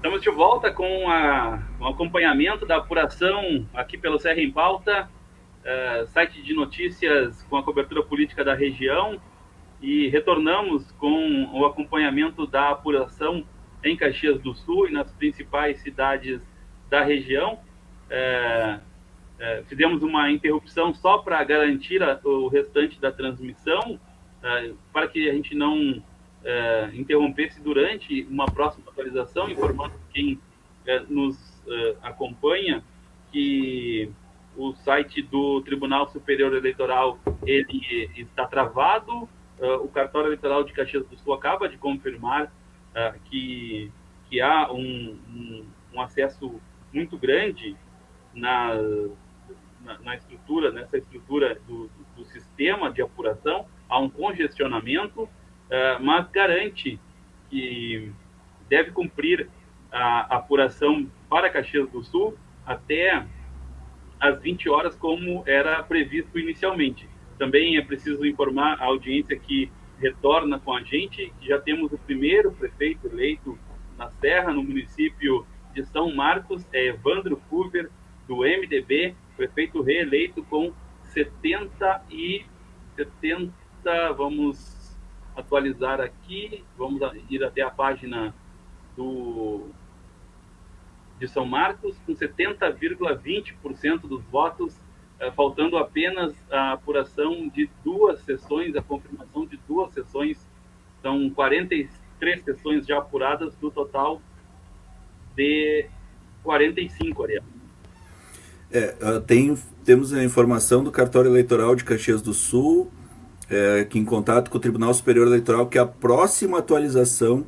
Estamos de volta com o acompanhamento da apuração aqui pelo Serra em Pauta, site de notícias com a cobertura política da região, e retornamos com o acompanhamento da apuração em Caxias do Sul e nas principais cidades da região. É, Fizemos uma interrupção só para garantir o restante da transmissão, para que a gente não interrompesse durante uma próxima atualização, informando quem nos acompanha que o site do Tribunal Superior Eleitoral ele está travado. O cartório eleitoral de Caxias do Sul acaba de confirmar que há um acesso muito grande na, na estrutura, nessa estrutura do sistema de apuração, há um congestionamento, mas garante que deve cumprir a apuração para Caxias do Sul até às 20 horas, como era previsto inicialmente. Também é preciso informar a audiência que retorna com a gente que já temos o primeiro prefeito eleito na Serra, no município de São Marcos, é Evandro Furber, do MDB, prefeito reeleito com 70, vamos atualizar aqui, vamos ir até a página do, de São Marcos, com 70,20% dos votos, faltando apenas a apuração de duas sessões, a confirmação de duas sessões. São 43 sessões já apuradas, do total de 45, Ariel. Temos a informação do cartório eleitoral de Caxias do Sul, que em contato com o Tribunal Superior Eleitoral, que a próxima atualização,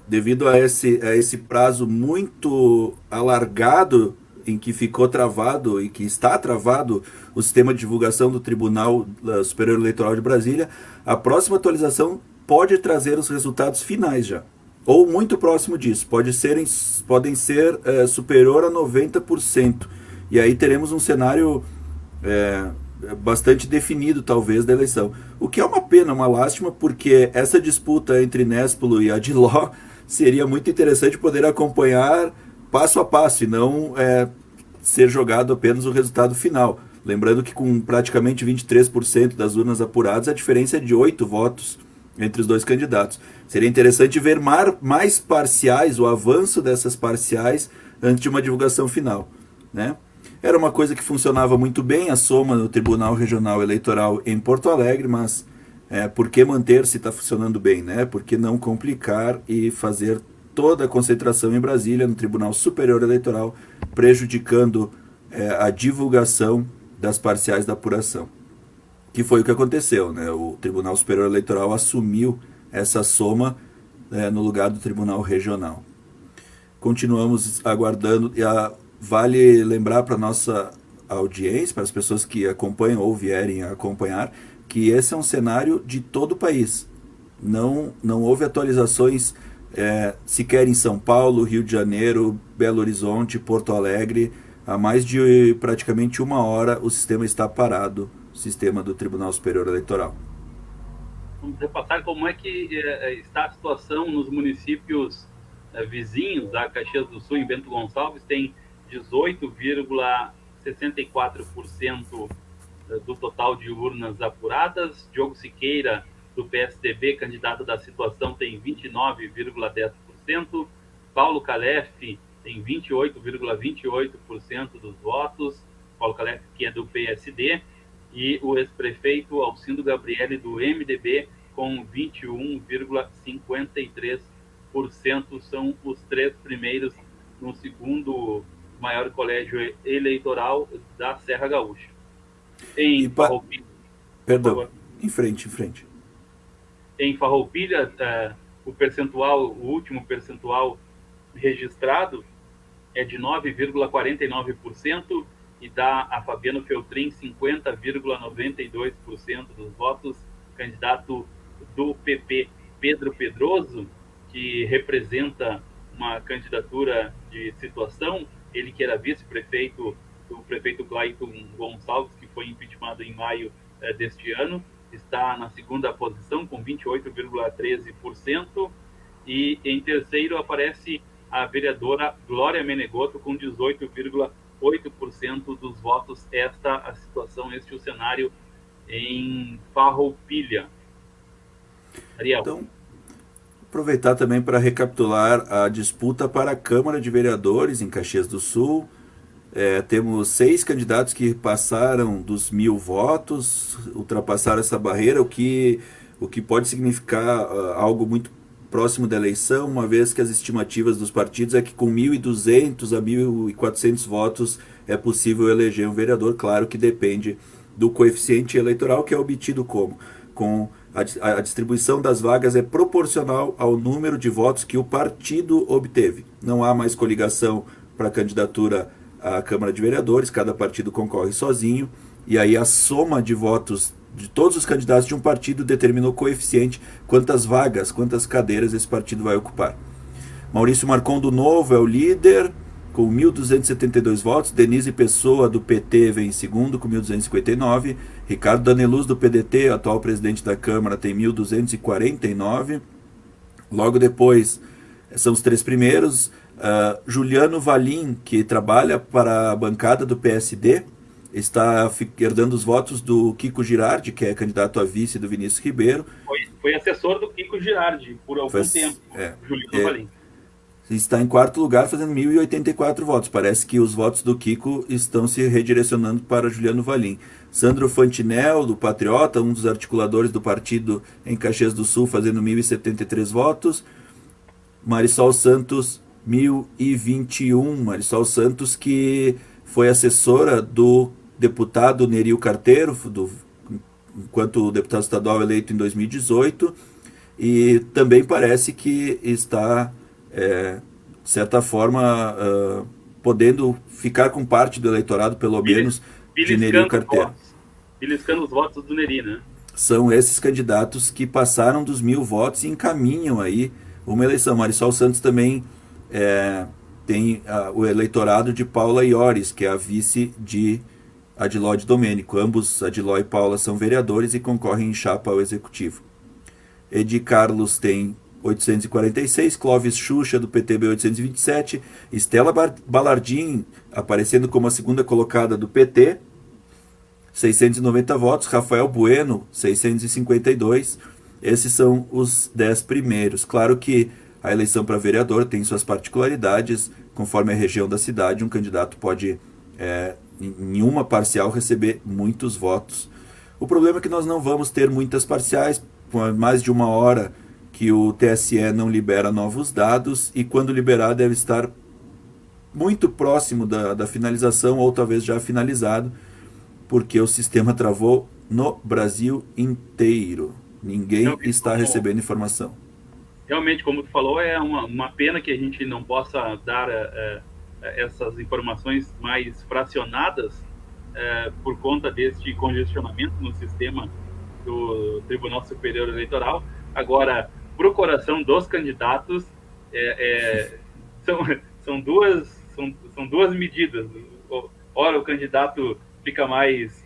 devido a esse prazo muito alargado em que ficou travado e que está travado o sistema de divulgação do Tribunal Superior Eleitoral de Brasília, a próxima atualização pode trazer os resultados finais já. Ou muito próximo disso, podem ser superior a 90%. E aí teremos um cenário bastante definido, talvez, da eleição. O que é uma pena, uma lástima, porque essa disputa entre Nespolo e Adiló seria muito interessante poder acompanhar passo a passo e não ser jogado apenas o resultado final. Lembrando que com praticamente 23% das urnas apuradas, a diferença é de 8 votos entre os dois candidatos. Seria interessante ver mais parciais, o avanço dessas parciais, antes de uma divulgação final, né? Era uma coisa que funcionava muito bem, a soma no Tribunal Regional Eleitoral em Porto Alegre, mas por que manter se está funcionando bem, né? Por que não complicar e fazer toda a concentração em Brasília, no Tribunal Superior Eleitoral, prejudicando a divulgação das parciais da apuração? Que foi o que aconteceu, né? O Tribunal Superior Eleitoral assumiu essa soma no lugar do Tribunal Regional. Continuamos aguardando. Vale lembrar para a nossa audiência, para as pessoas que acompanham ou vierem a acompanhar, que esse é um cenário de todo o país. Não houve atualizações sequer em São Paulo, Rio de Janeiro, Belo Horizonte, Porto Alegre. Há mais de praticamente uma hora o sistema está parado, o sistema do Tribunal Superior Eleitoral. Vamos repassar como é que está a situação nos municípios vizinhos a Caxias do Sul. Em Bento Gonçalves tem 18,64% do total de urnas apuradas. Diogo Siqueira, do PSDB, candidato da situação, tem 29,10%. Paulo Calef tem 28,28% dos votos. Paulo Calef, que é do PSD, e o ex-prefeito Alcindo Gabriele, do MDB, com 21,53%. São os três primeiros no segundo maior colégio eleitoral da Serra Gaúcha. Em Farroupilha, por Perdão, favor. em frente, em frente. Em Farroupilha, o último percentual registrado é de 9,49% e dá a Fabiano Feltrin 50,92% dos votos. Candidato do PP, Pedro Pedroso, que representa uma candidatura de situação, ele que era vice-prefeito do prefeito Clayton Gonçalves, que foi impeachmentado em maio deste ano, está na segunda posição com 28,13%, e em terceiro aparece a vereadora Glória Menegotto com 18,8% dos votos. Esta a situação, este o cenário em Farroupilha. Ariel. Então, aproveitar também para recapitular a disputa para a Câmara de Vereadores em Caxias do Sul. Temos 6 candidatos que passaram dos 1.000 votos, ultrapassaram essa barreira, o que pode significar algo muito próximo da eleição, uma vez que as estimativas dos partidos é que com 1.200 a 1.400 votos é possível eleger um vereador. Claro que depende do coeficiente eleitoral, que é obtido como? Com a distribuição das vagas é proporcional ao número de votos que o partido obteve. Não há mais coligação para a candidatura à Câmara de Vereadores, cada partido concorre sozinho, e aí a soma de votos de todos os candidatos de um partido determina o coeficiente, quantas vagas, quantas cadeiras esse partido vai ocupar. Maurício Marcon do Novo é o líder, com 1.272 votos. Denise Pessoa, do PT, vem em segundo, com 1.259. Ricardo Daneluz, do PDT, atual presidente da Câmara, tem 1.249. Logo depois, são os 3 primeiros. Juliano Valim, que trabalha para a bancada do PSD, está herdando os votos do Kiko Girardi, que é candidato a vice do Vinícius Ribeiro. Foi assessor do Kiko Girardi por algum tempo, Juliano Valim. Está em 4º lugar, fazendo 1.084 votos. Parece que os votos do Kiko estão se redirecionando para Juliano Valim. Sandro Fantinel, do Patriota, um dos articuladores do partido em Caxias do Sul, fazendo 1.073 votos. Marisol Santos, 1.021. Marisol Santos, que foi assessora do deputado Nerio Carteiro, enquanto deputado estadual eleito em 2018, e também parece que está, de certa forma, podendo ficar com parte do eleitorado, pelo menos, de Nerio Carteiro. Beliscando os votos do Neri, né? São esses candidatos que passaram dos 1.000 votos e encaminham aí uma eleição. Marisol Santos também tem o eleitorado de Paula Iores, que é a vice de Adiló de Domênico. Ambos, Adiló e Paula, são vereadores e concorrem em chapa ao executivo. Edi Carlos tem 846, Clóvis Xuxa, do PTB, 827, Estela Balardim, aparecendo como a segunda colocada do PT, 690 votos, Rafael Bueno, 652. Esses são os 10 primeiros. Claro que a eleição para vereador tem suas particularidades. Conforme a região da cidade, um candidato pode, em uma parcial, receber muitos votos. O problema é que nós não vamos ter muitas parciais, por mais de uma hora que o TSE não libera novos dados, e quando liberar deve estar muito próximo da finalização, ou talvez já finalizado, porque o sistema travou no Brasil inteiro. Ninguém está recebendo informação. Realmente, como tu falou, é uma pena que a gente não possa dar essas informações mais fracionadas por conta deste congestionamento no sistema do Tribunal Superior Eleitoral. Agora, para o coração dos candidatos, são duas medidas. Ora, o candidato fica mais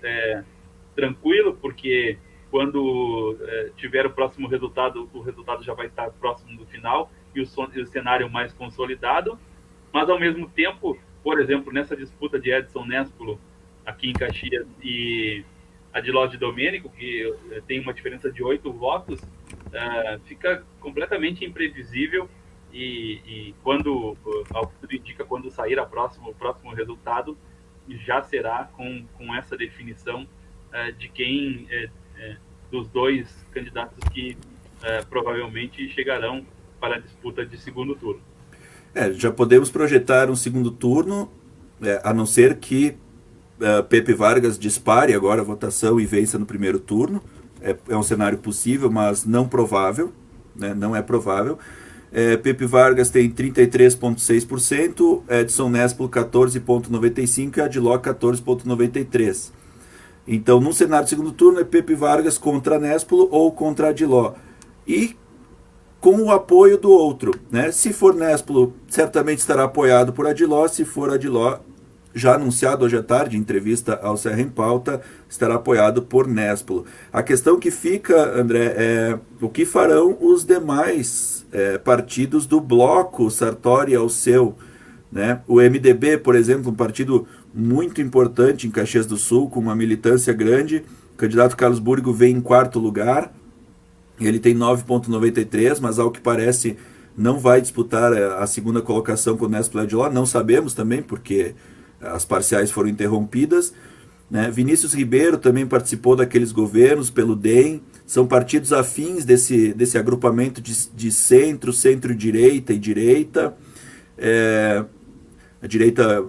tranquilo, porque quando tiver o próximo resultado, o resultado já vai estar próximo do final e o cenário mais consolidado. Mas, ao mesmo tempo, por exemplo, nessa disputa de Edson Nespolo, aqui em Caxias, e Adiló de Domênico, que tem uma diferença de 8 votos, fica completamente imprevisível, e quando, ao que tudo indica, quando sair o próximo resultado, já será com essa definição de quem dos dois candidatos que provavelmente chegarão para a disputa de segundo turno. Já podemos projetar um segundo turno, a não ser que Pepe Vargas dispare agora a votação e vença no primeiro turno. É um cenário possível, mas não provável, né? Não é provável. Pepe Vargas tem 33,6%, Edson Nespolo 14,95% e Adiló 14,93%. Então, num cenário de segundo turno, é Pepe Vargas contra Nespolo ou contra Adiló. E com o apoio do outro, né? Se for Nespolo, certamente estará apoiado por Adiló. Se for Adiló, já anunciado hoje à tarde, em entrevista ao Serra em Pauta, estará apoiado por Nespolo. A questão que fica, André, é o que farão os demais partidos do bloco Sartori Alceu, né? O MDB, por exemplo, um partido muito importante em Caxias do Sul, com uma militância grande. O candidato Carlos Burgo vem em quarto lugar, ele tem 9,93, mas ao que parece não vai disputar a segunda colocação com o Néstor Lediló, não sabemos também, porque as parciais foram interrompidas, né? Vinícius Ribeiro também participou daqueles governos pelo DEM, são partidos afins desse agrupamento de centro, centro-direita e direita, a direita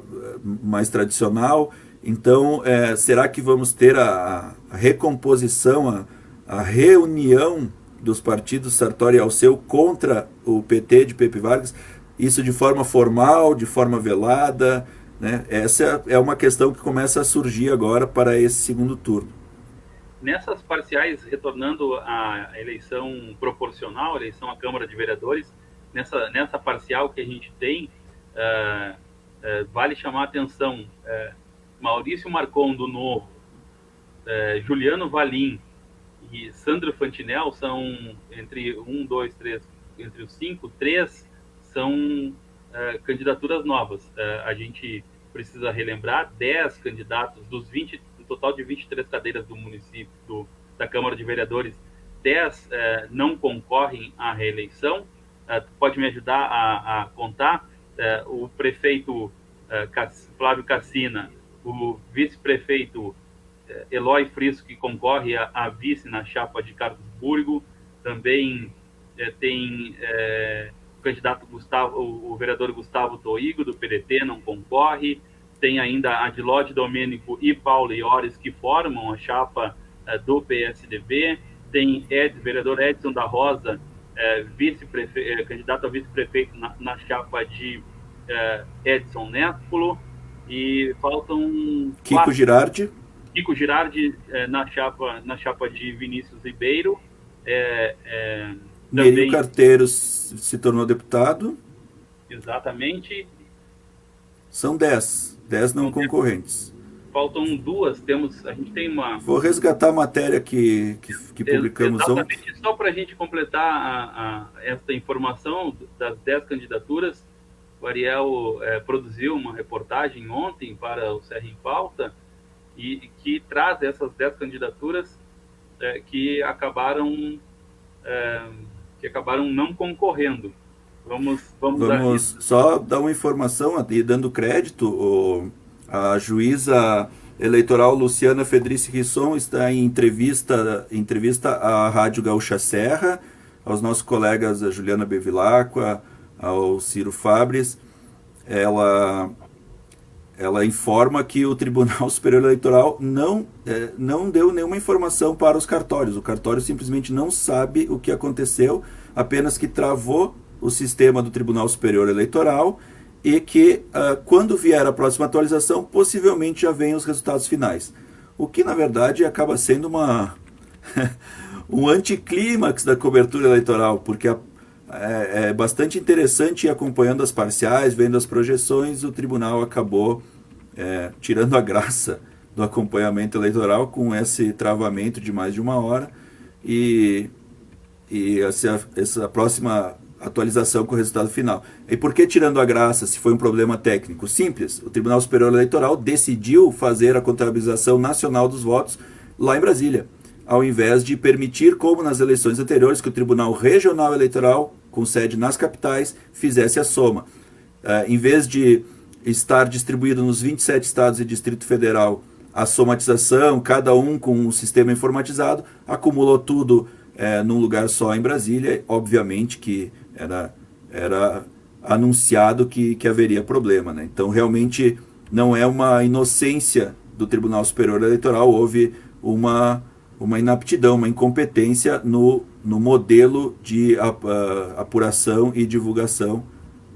mais tradicional. Então, será que vamos ter a recomposição, a reunião dos partidos Sartori e Alceu contra o PT de Pepe Vargas? Isso de forma formal, de forma velada, né? Essa é uma questão que começa a surgir agora para esse segundo turno. Nessas parciais, retornando à eleição proporcional, eleição à Câmara de Vereadores, nessa parcial que a gente tem, vale chamar a atenção, Maurício Marcon, do Novo, Juliano Valim e Sandro Fantinel são, entre os cinco, três são candidaturas novas. A gente precisa relembrar 10 candidatos dos 20, do total de 23 cadeiras do município, da Câmara de Vereadores, 10 não concorrem à reeleição. Pode me ajudar a contar? O prefeito Flávio Cassina, o vice-prefeito Eloy Frisco, que concorre a vice na chapa de Carlos Burgo, também tem o candidato o vereador Gustavo Toigo, do PDT, não concorre, tem ainda Adilode Domênico e Paulo Iores, que formam a chapa do PSDB, tem vereador Edson da Rosa, candidato a vice-prefeito na chapa de Edson Nespolo, e faltam Kiko Girardi na chapa de Vinícius Ribeiro. Nerio Carteiro se tornou deputado. Exatamente. São 10 não concorrentes. Faltam duas, a gente tem uma... Vou resgatar a matéria que publicamos ontem. Exatamente, só para a gente completar essa informação das 10 candidaturas, o Ariel produziu uma reportagem ontem para o Serra em Pauta, e que traz essas 10 candidaturas que acabaram não concorrendo. Vamos só dar uma informação e dando crédito. A juíza eleitoral Luciana Fedrice Risson está em entrevista à Rádio Gaúcha Serra, aos nossos colegas a Juliana Bevilacqua, ao Ciro Fabres. Ela informa que o Tribunal Superior Eleitoral não deu nenhuma informação para os cartórios. O cartório simplesmente não sabe o que aconteceu, apenas que travou o sistema do Tribunal Superior Eleitoral e que, quando vier a próxima atualização, possivelmente já venham os resultados finais. O que, na verdade, acaba sendo um anticlímax da cobertura eleitoral, porque é bastante interessante ir acompanhando as parciais, vendo as projeções. O tribunal acabou tirando a graça do acompanhamento eleitoral com esse travamento de mais de uma hora, e essa próxima atualização com o resultado final. E por que tirando a graça, se foi um problema técnico? Simples, o Tribunal Superior Eleitoral decidiu fazer a contabilização nacional dos votos lá em Brasília, ao invés de permitir, como nas eleições anteriores, que o Tribunal Regional Eleitoral, com sede nas capitais, fizesse a soma. Em vez de estar distribuído nos 27 estados e Distrito Federal a somatização, cada um com um sistema informatizado, acumulou tudo num lugar só em Brasília. Obviamente que era anunciado que haveria problema, né? Então, realmente, não é uma inocência do Tribunal Superior Eleitoral, houve uma inaptidão, uma incompetência no modelo de apuração e divulgação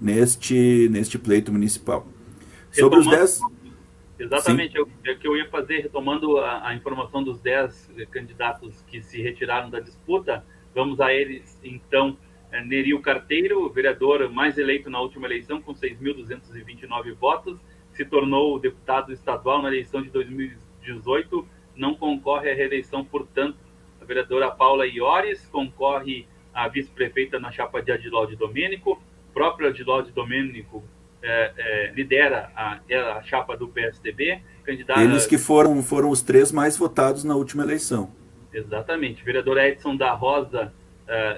neste pleito municipal. Sobre os 10... Exatamente, é o que eu ia fazer, retomando a informação dos 10 candidatos que se retiraram da disputa. Vamos a eles, então. Nerio Carteiro, vereador mais eleito na última eleição, com 6.229 votos, se tornou deputado estadual na eleição de 2018, não concorre à reeleição, portanto. A vereadora Paula Iores concorre a vice-prefeita na chapa de Adilolde Domênico. O próprio Adilolde Domênico lidera a chapa do PSDB. Eles que foram os 3 mais votados na última eleição. Exatamente. O vereador Edson da Rosa,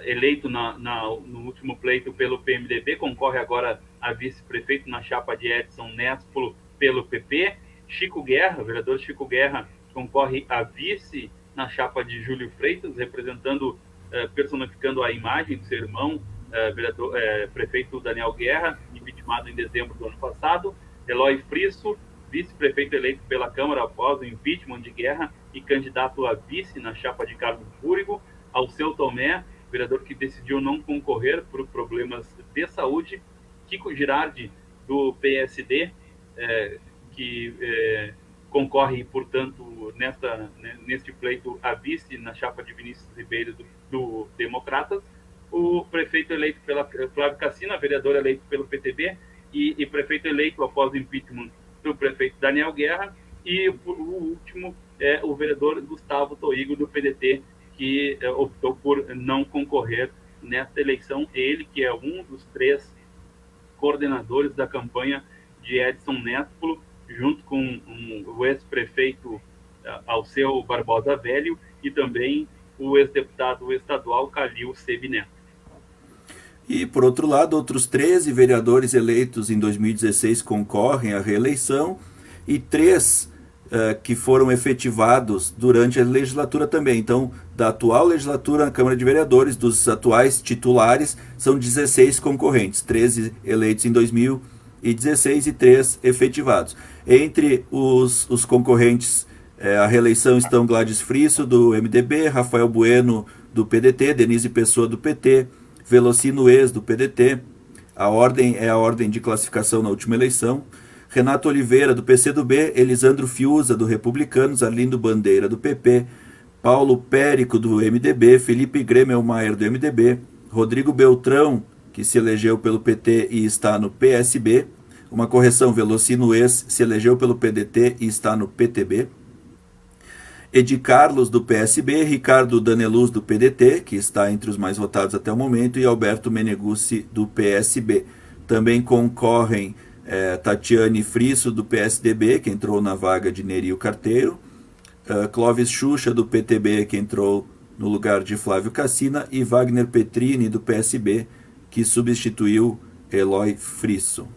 eleito no último pleito pelo PMDB, concorre agora a vice-prefeito na chapa de Edson Nespolo pelo PP. Chico Guerra, o vereador Chico Guerra, concorre a vice na chapa de Júlio Freitas, representando, personificando a imagem do seu irmão, prefeito Daniel Guerra, impeachmentado em dezembro do ano passado. Eloy Frisso, vice-prefeito eleito pela Câmara após o impeachment de Guerra e candidato a vice na chapa de Carlos Búrigo. Alceu Tomé, vereador que decidiu não concorrer por problemas de saúde. Kiko Girardi, do PSD, que concorre, portanto, neste pleito a vice na chapa de Vinícius Ribeiro do Democratas. O prefeito eleito pela Flávio Cassina, vereador eleito pelo PTB e prefeito eleito após o impeachment do prefeito Daniel Guerra. E o último é o vereador Gustavo Toigo, do PDT, que optou por não concorrer nesta eleição. Ele que é um dos 3 coordenadores da campanha de Edson Nespolo, junto com o ex-prefeito Alceu Barbosa Velho e também o ex-deputado estadual Calil Sebe Neto. E, por outro lado, outros 13 vereadores eleitos em 2016 concorrem à reeleição e 3 que foram efetivados durante a legislatura também. Então, da atual legislatura na Câmara de Vereadores, dos atuais titulares, são 16 concorrentes, 13 eleitos em 2016 e 3 efetivados. Entre os concorrentes à reeleição estão Gladys Frisso, do MDB, Rafael Bueno, do PDT, Denise Pessoa, do PT, Velocino Ex, do PDT. A ordem é a ordem de classificação na última eleição. Renato Oliveira, do PCdoB, Elisandro Fiuza, do Republicanos, Arlindo Bandeira, do PP, Paulo Périco, do MDB, Felipe Gremelmaier, do MDB, Rodrigo Beltrão, que se elegeu pelo PT e está no PSB, uma correção, Velocino Ex se elegeu pelo PDT e está no PTB, Edi Carlos, do PSB, Ricardo Daneluz, do PDT, que está entre os mais votados até o momento, e Alberto Meneguzzi, do PSB. Também concorrem Tatiane Frisso, do PSDB, que entrou na vaga de Nerio Carteiro, Clóvis Xuxa, do PTB, que entrou no lugar de Flávio Cassina, e Wagner Petrini, do PSB, que substituiu Eloy Frisso.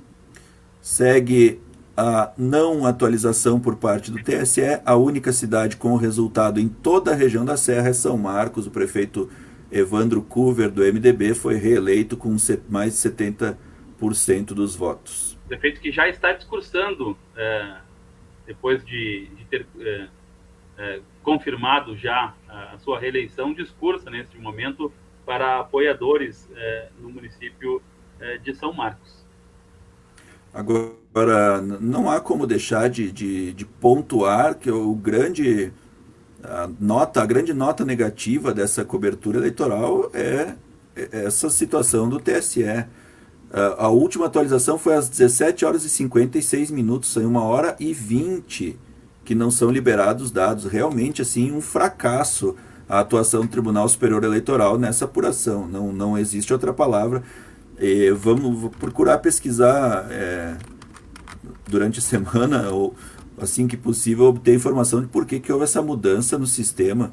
Segue a não atualização por parte do TSE. A única cidade com o resultado em toda a região da Serra é São Marcos. O prefeito Evandro Cuver, do MDB, foi reeleito com mais de 70% dos votos. O prefeito que já está discursando, depois de ter confirmado já a sua reeleição, discursa neste momento para apoiadores no município de São Marcos. Agora, não há como deixar de pontuar que a grande nota negativa dessa cobertura eleitoral é essa situação do TSE. A última atualização foi às 17 horas e 56 minutos, são 1h20 que não são liberados dados. Realmente, assim, um fracasso a atuação do Tribunal Superior Eleitoral nessa apuração. Não existe outra palavra. Vamos procurar pesquisar durante a semana, ou assim que possível, obter informação de por que houve essa mudança no sistema.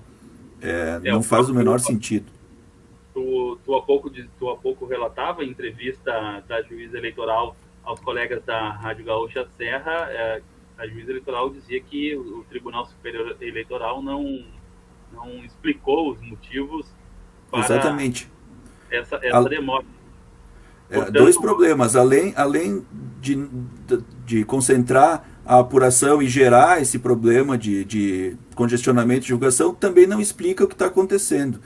Não faz o menor sentido. Tu há pouco relatava em entrevista da juíza eleitoral aos colegas da Rádio Gaúcha Serra, a juíza eleitoral dizia que o Tribunal Superior Eleitoral não explicou os motivos para exatamente essa demora. Portanto, 2 problemas, além de concentrar a apuração e gerar esse problema de congestionamento de julgação, também não explica o que está acontecendo.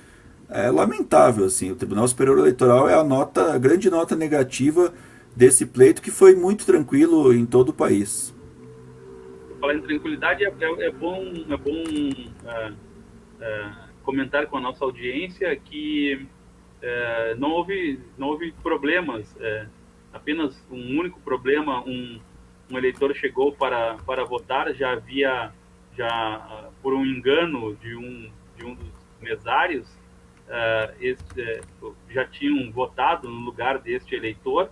É lamentável, assim. O Tribunal Superior Eleitoral é a grande nota negativa desse pleito, que foi muito tranquilo em todo o país. Falar em tranquilidade, é bom comentar com a nossa audiência que não houve problemas, apenas um único problema. Um eleitor chegou para votar, já por um engano de um dos mesários, já tinham votado no lugar deste eleitor.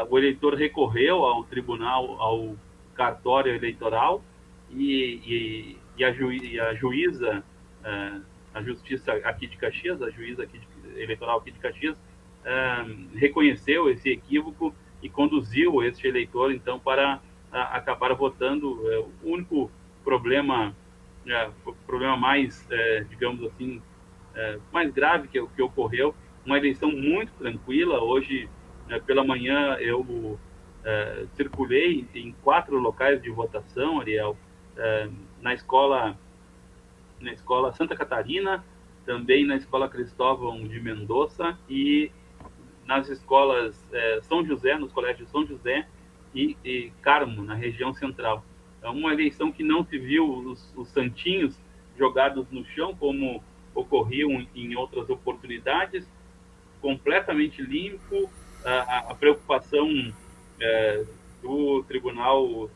O eleitor recorreu ao tribunal, ao cartório eleitoral, a juíza, a justiça aqui de Caxias, a juíza eleitoral aqui de Caxias, reconheceu esse equívoco e conduziu este eleitor, então, para acabar votando. O único problema, mais, digamos assim, mais grave que ocorreu, uma eleição muito tranquila. Hoje, pela manhã, eu circulei em 4 locais de votação, Ariel, na escola Santa Catarina, também na escola Cristóvão de Mendonça e nas escolas São José, nos colégios São José e Carmo, na região central. É uma eleição que não se viu os santinhos jogados no chão, como ocorriam em outras oportunidades, completamente limpo. A preocupação do Tribunal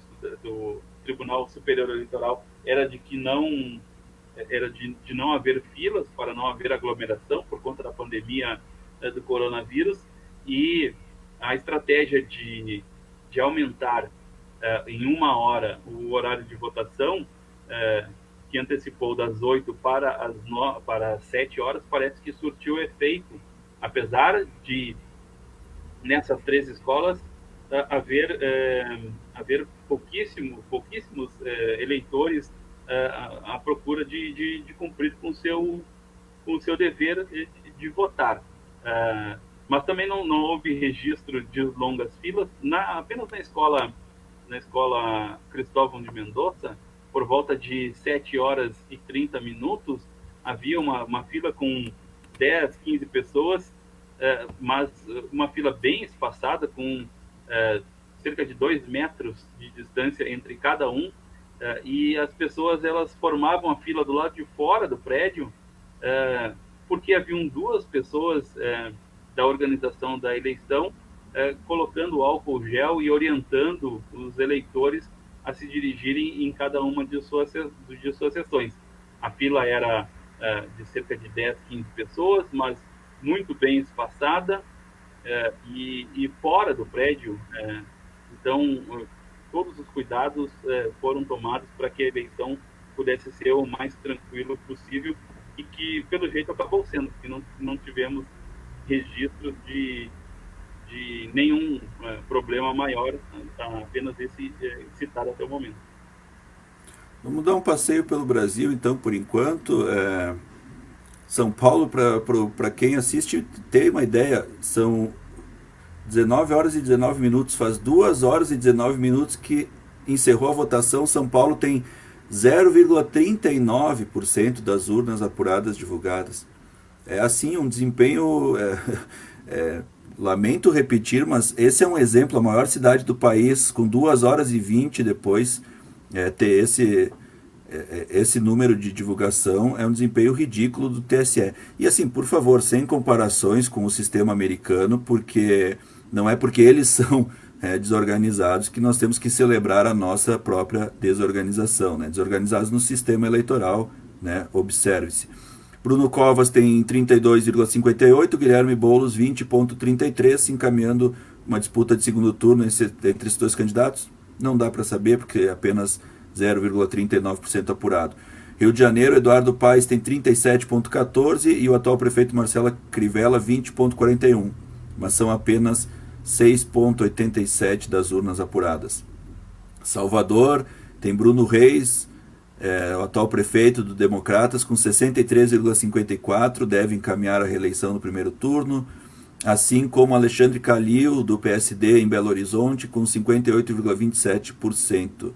Superior Eleitoral era de não haver filas, para não haver aglomeração por conta da pandemia do coronavírus, e a estratégia de aumentar em 1 hora o horário de votação, que antecipou das 8 para as 7 horas, parece que surtiu efeito, apesar de, nessas 3 escolas, haver pouquíssimos eleitores à procura de cumprir com o seu dever de votar. Mas também não houve registro de longas filas. Apenas na escola Cristóvão de Mendonça, por volta de 7 horas e 30 minutos, havia uma fila com 10, 15 pessoas, mas uma fila bem espaçada, com cerca de 2 metros de distância entre cada um, e as pessoas elas formavam a fila do lado de fora do prédio, porque haviam 2 pessoas da organização da eleição colocando álcool gel e orientando os eleitores a se dirigirem em cada uma de suas sessões. A fila era de cerca de 10, 15 pessoas, mas muito bem espaçada, e fora do prédio. Então, todos os cuidados foram tomados para que a eleição pudesse ser o mais tranquilo possível, e que, pelo jeito, acabou sendo, porque não tivemos registros de nenhum problema maior, apenas esse citado até o momento. Vamos dar um passeio pelo Brasil, então, por enquanto. São Paulo, para quem assiste ter uma ideia, são 19 horas e 19 minutos, faz 2 horas e 19 minutos que encerrou a votação. São Paulo tem 0,39% das urnas apuradas divulgadas. É assim, um desempenho, lamento repetir, mas esse é um exemplo. A maior cidade do país, com 2 horas e 20 depois, ter esse número de divulgação, é um desempenho ridículo do TSE. E assim, por favor, sem comparações com o sistema americano, porque não é porque eles são desorganizados que nós temos que celebrar a nossa própria desorganização, né? Desorganizados no sistema eleitoral, né? Observe-se. Bruno Covas tem 32,58, Guilherme Boulos 20,33, se encaminhando uma disputa de segundo turno entre esses 2 candidatos. Não dá para saber, porque é apenas 0,39% apurado. Rio de Janeiro, Eduardo Paes tem 37,14 e o atual prefeito Marcelo Crivella 20,41, mas são apenas 6,87 das urnas apuradas. Salvador tem Bruno Reis, o atual prefeito do Democratas, com 63,54, deve encaminhar a reeleição no primeiro turno, assim como Alexandre Calil, do PSD em Belo Horizonte, com 58,27%.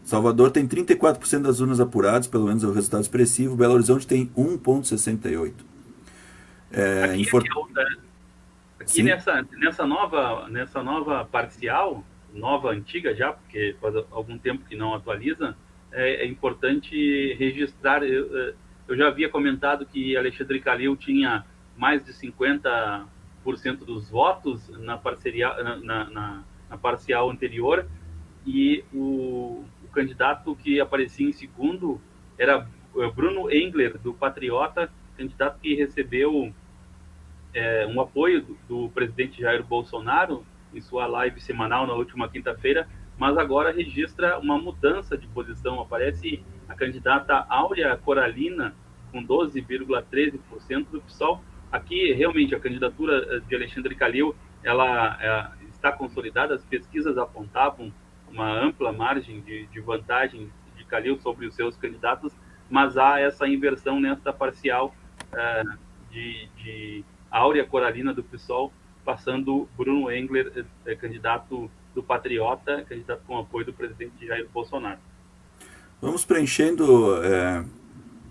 Salvador tem 34% das urnas apuradas, pelo menos é o resultado expressivo. Belo Horizonte tem 1,68%. Aqui nessa nova parcial, nova antiga já, porque faz algum tempo que não atualiza, é importante registrar. Eu já havia comentado que Alexandre Calil tinha mais de 50% dos votos na parcial anterior, e o candidato que aparecia em segundo era Bruno Engler, do Patriota, candidato que recebeu um apoio do presidente Jair Bolsonaro em sua live semanal na última quinta-feira, mas agora registra uma mudança de posição. Aparece a candidata Áurea Coralina com 12,13% do PSOL. Aqui, realmente, a candidatura de Alexandre Calil, ela está consolidada. As pesquisas apontavam uma ampla margem de vantagem de Calil sobre os seus candidatos, mas há essa inversão nesta parcial de Áurea Coralina do PSOL, passando Bruno Engler, candidato do Patriota, candidato com apoio do presidente Jair Bolsonaro. Vamos preenchendo,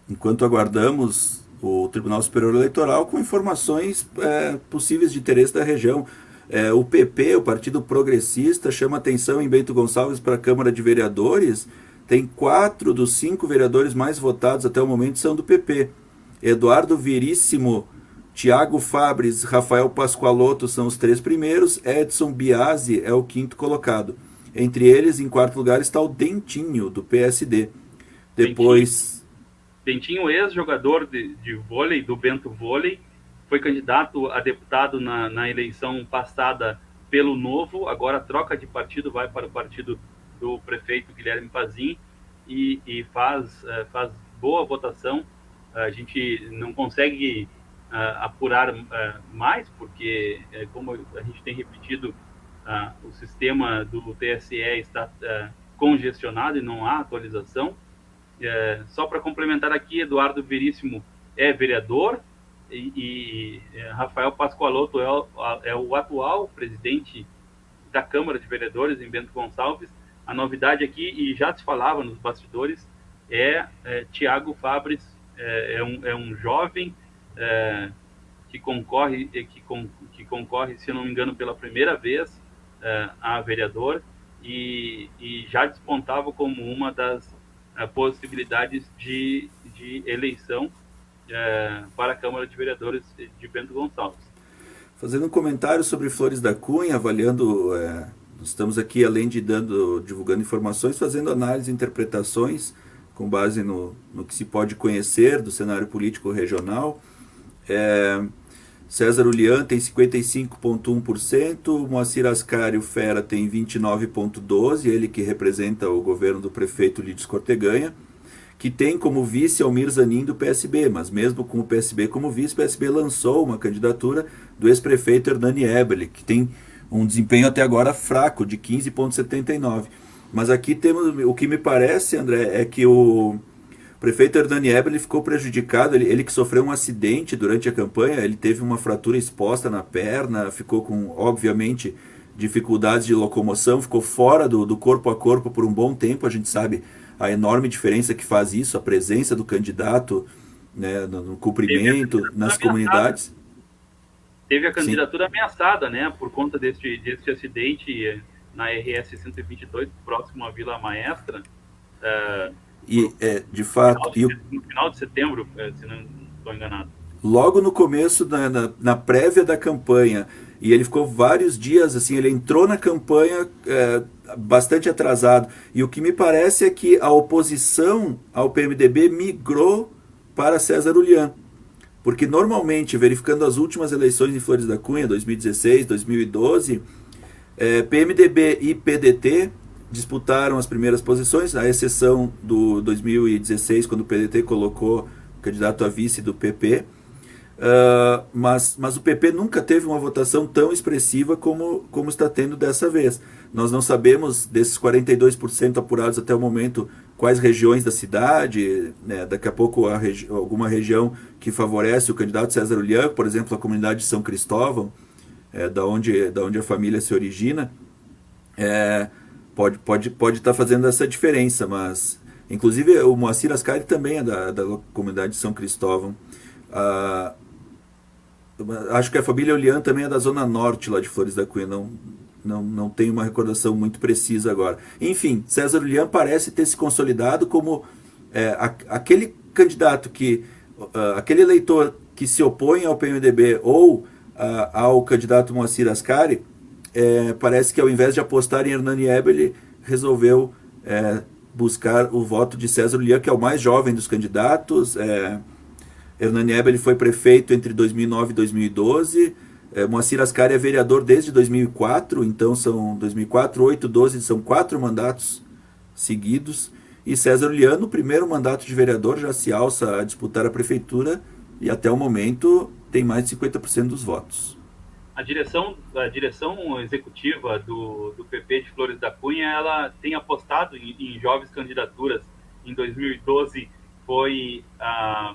enquanto aguardamos o Tribunal Superior Eleitoral, com informações possíveis de interesse da região. O PP, o Partido Progressista, chama atenção em Bento Gonçalves para a Câmara de Vereadores. Tem 4 dos 5 vereadores mais votados até o momento são do PP. Eduardo Veríssimo, Tiago Fabres, Rafael Pascoaloto são os 3 primeiros, Edson Biasi é o 5º colocado. Entre eles, em 4º lugar, está o Dentinho, do PSD. Depois... Dentinho, ex-jogador de vôlei, do Bento Vôlei, foi candidato a deputado na eleição passada pelo Novo, agora troca de partido, vai para o partido do prefeito Guilherme Pazin e faz boa votação. A gente não consegue apurar mais, porque, como a gente tem repetido, o sistema do TSE está congestionado e não há atualização. Só para complementar aqui, Eduardo Veríssimo é vereador e Rafael Pascoaloto é o atual presidente da Câmara de Vereadores em Bento Gonçalves. A novidade aqui, e já se falava nos bastidores, Tiago Fabres, é um jovem que concorre, se eu não me engano, pela primeira vez a vereador e já despontava como uma das possibilidades de eleição para a Câmara de Vereadores de Bento Gonçalves. Fazendo um comentário sobre Flores da Cunha, avaliando, estamos aqui, além de divulgando informações, fazendo análise e interpretações com base no que se pode conhecer do cenário político regional. César Ulian tem 55,1%, Moacir Ascario Fera tem 29,12%, ele que representa o governo do prefeito Lídio Corteganha, que tem como vice Almir Zanin do PSB, mas mesmo com o PSB como vice, o PSB lançou uma candidatura do ex-prefeito Hernani Eberle, que tem um desempenho até agora fraco, de 15,79%. Mas aqui temos, o que me parece, André, é que o prefeito Hernani Eberle ficou prejudicado, ele que sofreu um acidente durante a campanha, ele teve uma fratura exposta na perna, ficou com, obviamente, dificuldades de locomoção, ficou fora do corpo a corpo por um bom tempo. A gente sabe a enorme diferença que faz isso, a presença do candidato, né, no cumprimento, nas comunidades. Teve a candidatura ameaçada, né, por conta deste acidente na RS 122, próximo à Vila Maestra. De fato... No final de setembro, se não estou enganado. Logo no começo, na prévia da campanha, e ele ficou vários dias, assim, ele entrou na campanha bastante atrasado. E o que me parece é que a oposição ao PMDB migrou para César Ulian. Porque normalmente, verificando as últimas eleições em Flores da Cunha, 2016, 2012, PMDB e PDT disputaram as primeiras posições, à exceção do 2016, quando o PDT colocou o candidato a vice do PP. Mas o PP nunca teve uma votação tão expressiva como está tendo dessa vez. Nós não sabemos, desses 42% apurados até o momento, quais regiões da cidade, né? Daqui a pouco alguma região que favorece o candidato César Ulian, por exemplo, a comunidade de São Cristóvão, da onde a família se origina, pode estar fazendo essa diferença. Mas, inclusive, o Moacir Ascario também é da comunidade de São Cristóvão. Acho que a família Ulian também é da zona norte lá de Flores da Cunha, não tenho uma recordação muito precisa agora. Enfim, César Ulian parece ter se consolidado como aquele candidato aquele eleitor que se opõe ao PMDB ou ao candidato Moacir Ascario, parece que ao invés de apostar em Hernani Eberle, resolveu buscar o voto de César Ulian, que é o mais jovem dos candidatos, Hernani Ebel foi prefeito entre 2009 e 2012. Moacir Ascari é vereador desde 2004, então são 2004, 8, 12, são 4 mandatos seguidos. E César Uliano, o primeiro mandato de vereador, já se alça a disputar a prefeitura e até o momento tem mais de 50% dos votos. A direção executiva do PP de Flores da Cunha, ela tem apostado em jovens candidaturas. Em 2012 foi a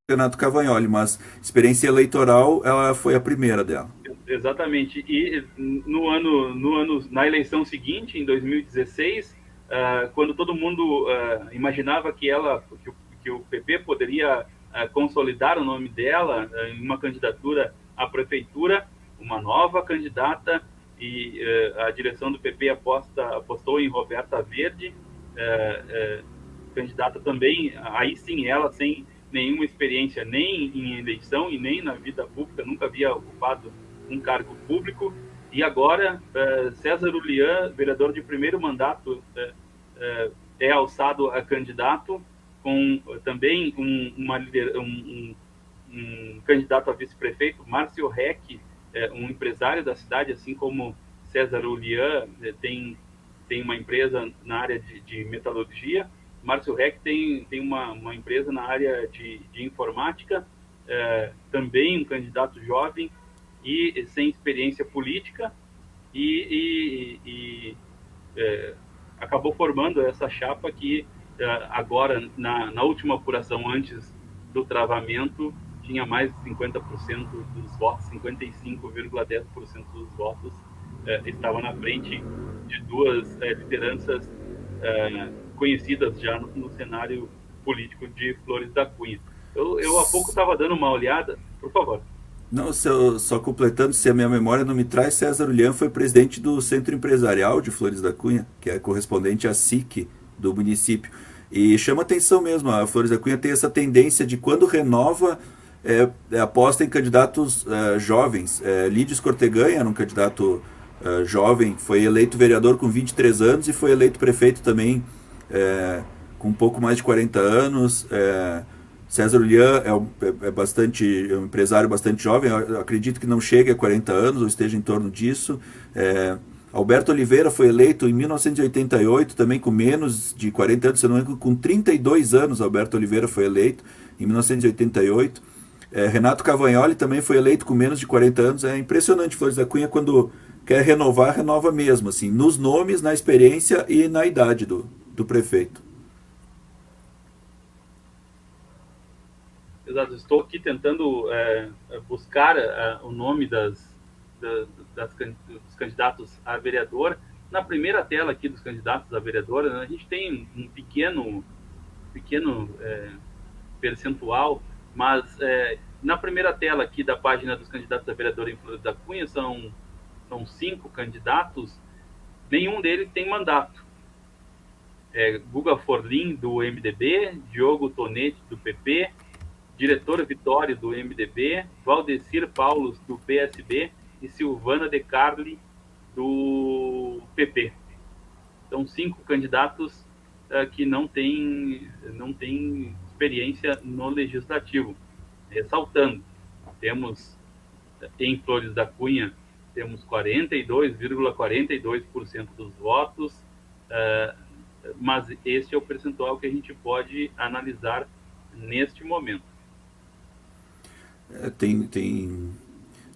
Renato Cavagnoli, mas experiência eleitoral ela foi a primeira dela. Exatamente. E na eleição seguinte, em 2016, quando todo mundo imaginava que o PP poderia consolidar o nome dela em uma candidatura à prefeitura, uma nova candidata, e a direção do PP apostou em Roberta Verde, candidata também, aí sim ela sem nenhuma experiência nem em eleição e nem na vida pública, nunca havia ocupado um cargo público, e agora César Ulian, vereador de primeiro mandato, é alçado a candidato, com também um candidato a vice-prefeito, Márcio Reck, um empresário da cidade, assim como César Ulian tem uma empresa na área de metalurgia. Márcio Reck tem uma empresa na área de informática, também um candidato jovem e sem experiência política, e acabou formando essa chapa que agora, na última apuração antes do travamento, tinha mais de 50% dos votos, 55,10% dos votos estavam na frente de duas lideranças conhecidas já no cenário político de Flores da Cunha. Eu há pouco estava dando uma olhada, por favor. Não, só completando, se a minha memória não me traz, César Ulian foi presidente do Centro Empresarial de Flores da Cunha, que é correspondente à SIC do município. E chama atenção mesmo, a Flores da Cunha tem essa tendência de quando renova, aposta em candidatos jovens. Lídios Corteganha era um candidato jovem, foi eleito vereador com 23 anos e foi eleito prefeito também com um pouco mais de 40 anos. César Ulian é um empresário bastante jovem, eu acredito que não chegue a 40 anos ou esteja em torno disso. Alberto Oliveira foi eleito em 1988, também com menos de 40 anos, se não me engano, com 32 anos Alberto Oliveira foi eleito em 1988. Renato Cavagnoli também foi eleito com menos de 40 anos. É impressionante, Flores da Cunha, quando quer renovar, renova mesmo, assim, nos nomes, na experiência e na idade do prefeito. Exato, estou aqui tentando buscar o nome dos candidatos a vereador. Na primeira tela aqui dos candidatos a vereador, a gente tem um pequeno percentual, mas na primeira tela aqui da página dos candidatos a vereador em Flores da Cunha são 5 candidatos, nenhum deles tem mandato. Guga Forlim, do MDB, Diogo Tonetti, do PP, Diretor Vitório, do MDB, Valdecir Paulos, do PSB, e Silvana De Carli, do PP. Então, 5 candidatos que não têm experiência no legislativo. Ressaltando, temos em Flores da Cunha, temos 42,42% dos votos, mas esse é o percentual que a gente pode analisar neste momento. Tem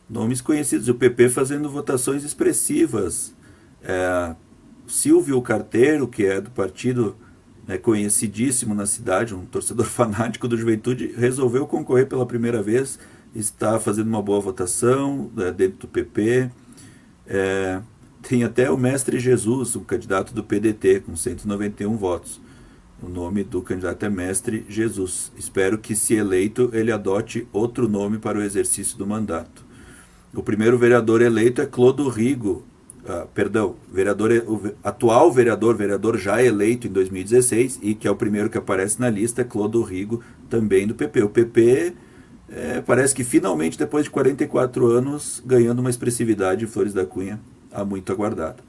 nomes conhecidos, o PP fazendo votações expressivas. Silvio Carteiro, que é do partido conhecidíssimo na cidade, um torcedor fanático do Juventude, resolveu concorrer pela primeira vez, está fazendo uma boa votação dentro do PP. Tem até o Mestre Jesus, um candidato do PDT, com 191 votos. O nome do candidato é Mestre Jesus. Espero que, se eleito, ele adote outro nome para o exercício do mandato. O primeiro vereador eleito é Clodo Rigo, o atual vereador já eleito em 2016, e que é o primeiro que aparece na lista, é Clodo Rigo, também do PP. O PP parece que finalmente, depois de 44 anos, ganhando uma expressividade em Flores da Cunha, há muito aguardada.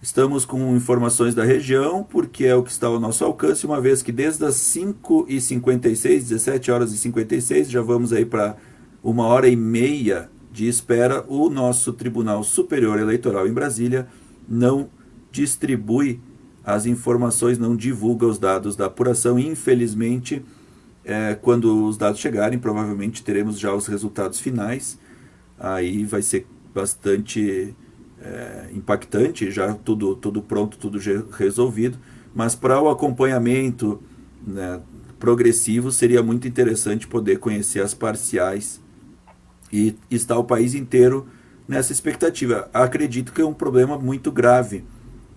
Estamos com informações da região, porque é o que está ao nosso alcance, uma vez que desde as 5h56, 17 horas e 56, já vamos aí para 1h30 de espera, o nosso Tribunal Superior Eleitoral em Brasília não distribui as informações, não divulga os dados da apuração. Infelizmente, quando os dados chegarem, provavelmente teremos já os resultados finais. Aí vai ser bastante impactante, já tudo pronto, tudo resolvido. Mas para o acompanhamento, né, progressivo, seria muito interessante poder conhecer as parciais e está o país inteiro nessa expectativa. Acredito que é um problema muito grave,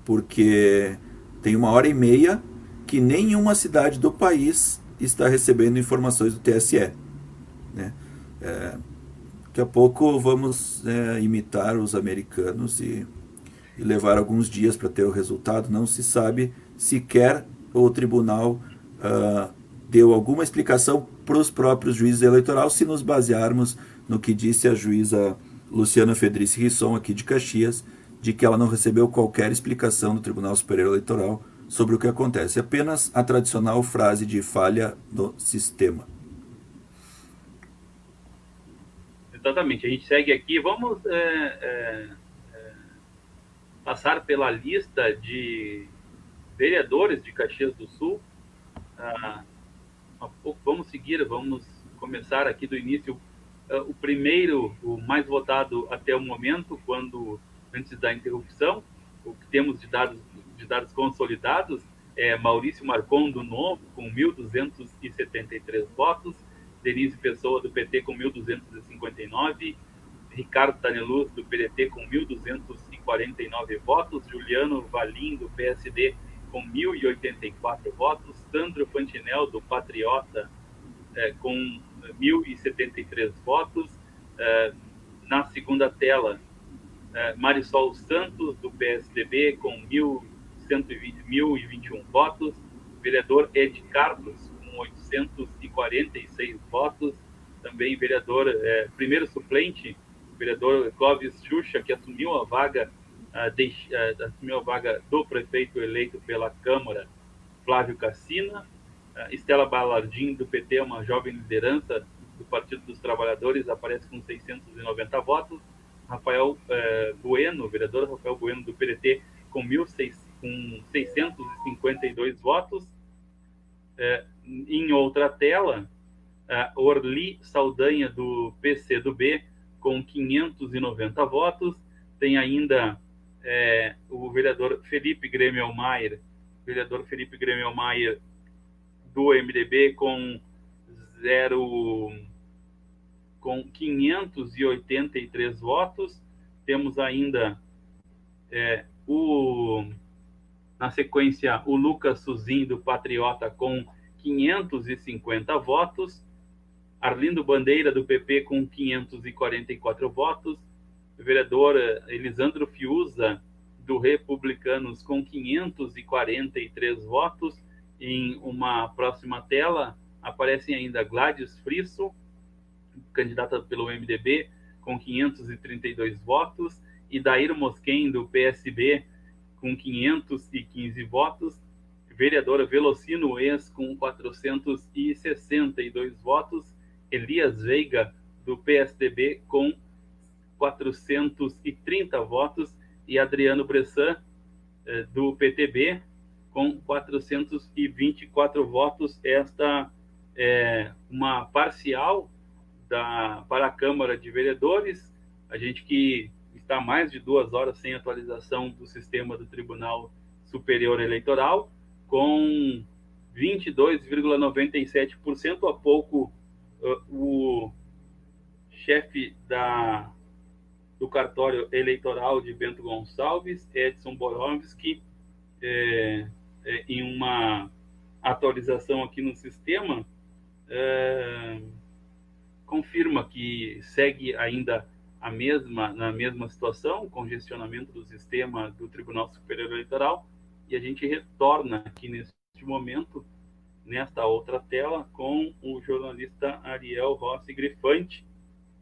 porque tem 1h30 que nenhuma cidade do país está recebendo informações do TSE. Né? Daqui a pouco vamos imitar os americanos e levar alguns dias para ter o resultado. Não se sabe sequer o tribunal deu alguma explicação para os próprios juízes eleitorais, se nos basearmos no que disse a juíza Luciana Fedrice Risson, aqui de Caxias, de que ela não recebeu qualquer explicação do Tribunal Superior Eleitoral sobre o que acontece. Apenas a tradicional frase de falha do sistema. Exatamente, a gente segue aqui. Vamos passar pela lista de vereadores de Caxias do Sul. Vamos seguir, vamos começar aqui do início. O primeiro, o mais votado até o momento, antes da interrupção, o que temos de dados consolidados é Maurício Marcon, do Novo, com 1.273 votos, Denise Pessoa, do PT, com 1.259, Ricardo Taneluz, do PDT, com 1.249 votos, Juliano Valim, do PSD, com 1.084 votos, Sandro Fantinel, do Patriota, com 1.073 votos. Na segunda tela, Marisol Santos, do PSDB, com 1.121 votos, vereador Ed Carlos, com 846 votos, também vereador, primeiro suplente, vereador Clóvis Xuxa, que assumiu a vaga do prefeito eleito pela Câmara, Flávio Cassina. Estela Balardim, do PT, uma jovem liderança do Partido dos Trabalhadores, aparece com 690 votos. Rafael Bueno, vereador Rafael Bueno, do PDT, com 652 votos. Em outra tela, Orli Saldanha, do PCdoB, com 590 votos. Tem ainda o vereador Felipe Grêmio-Maier, do MDB, com 583 votos. Temos ainda na sequência o Lucas Suzin, do Patriota, com 550 votos, Arlindo Bandeira, do PP, com 544 votos, o vereador Elisandro Fiuza, do Republicanos, com 543 votos. Em uma próxima tela, aparecem ainda Gladys Frisso, candidata pelo MDB, com 532 votos, e Daír Mosquen, do PSB, com 515 votos, vereadora Velocino Ex, com 462 votos, Elias Veiga, do PSDB, com 430 votos, e Adriano Bressan, do PTB, com 424 votos. Esta é uma parcial para a Câmara de Vereadores. A gente que está há mais de 2 horas sem atualização do sistema do Tribunal Superior Eleitoral, com 22,97%. Há pouco, o chefe do cartório eleitoral de Bento Gonçalves, Edson Borowski, em uma atualização aqui no sistema, confirma que segue ainda na mesma situação, congestionamento do sistema do Tribunal Superior Eleitoral, e a gente retorna aqui neste momento, nesta outra tela, com o jornalista Ariel Rossi Grifante,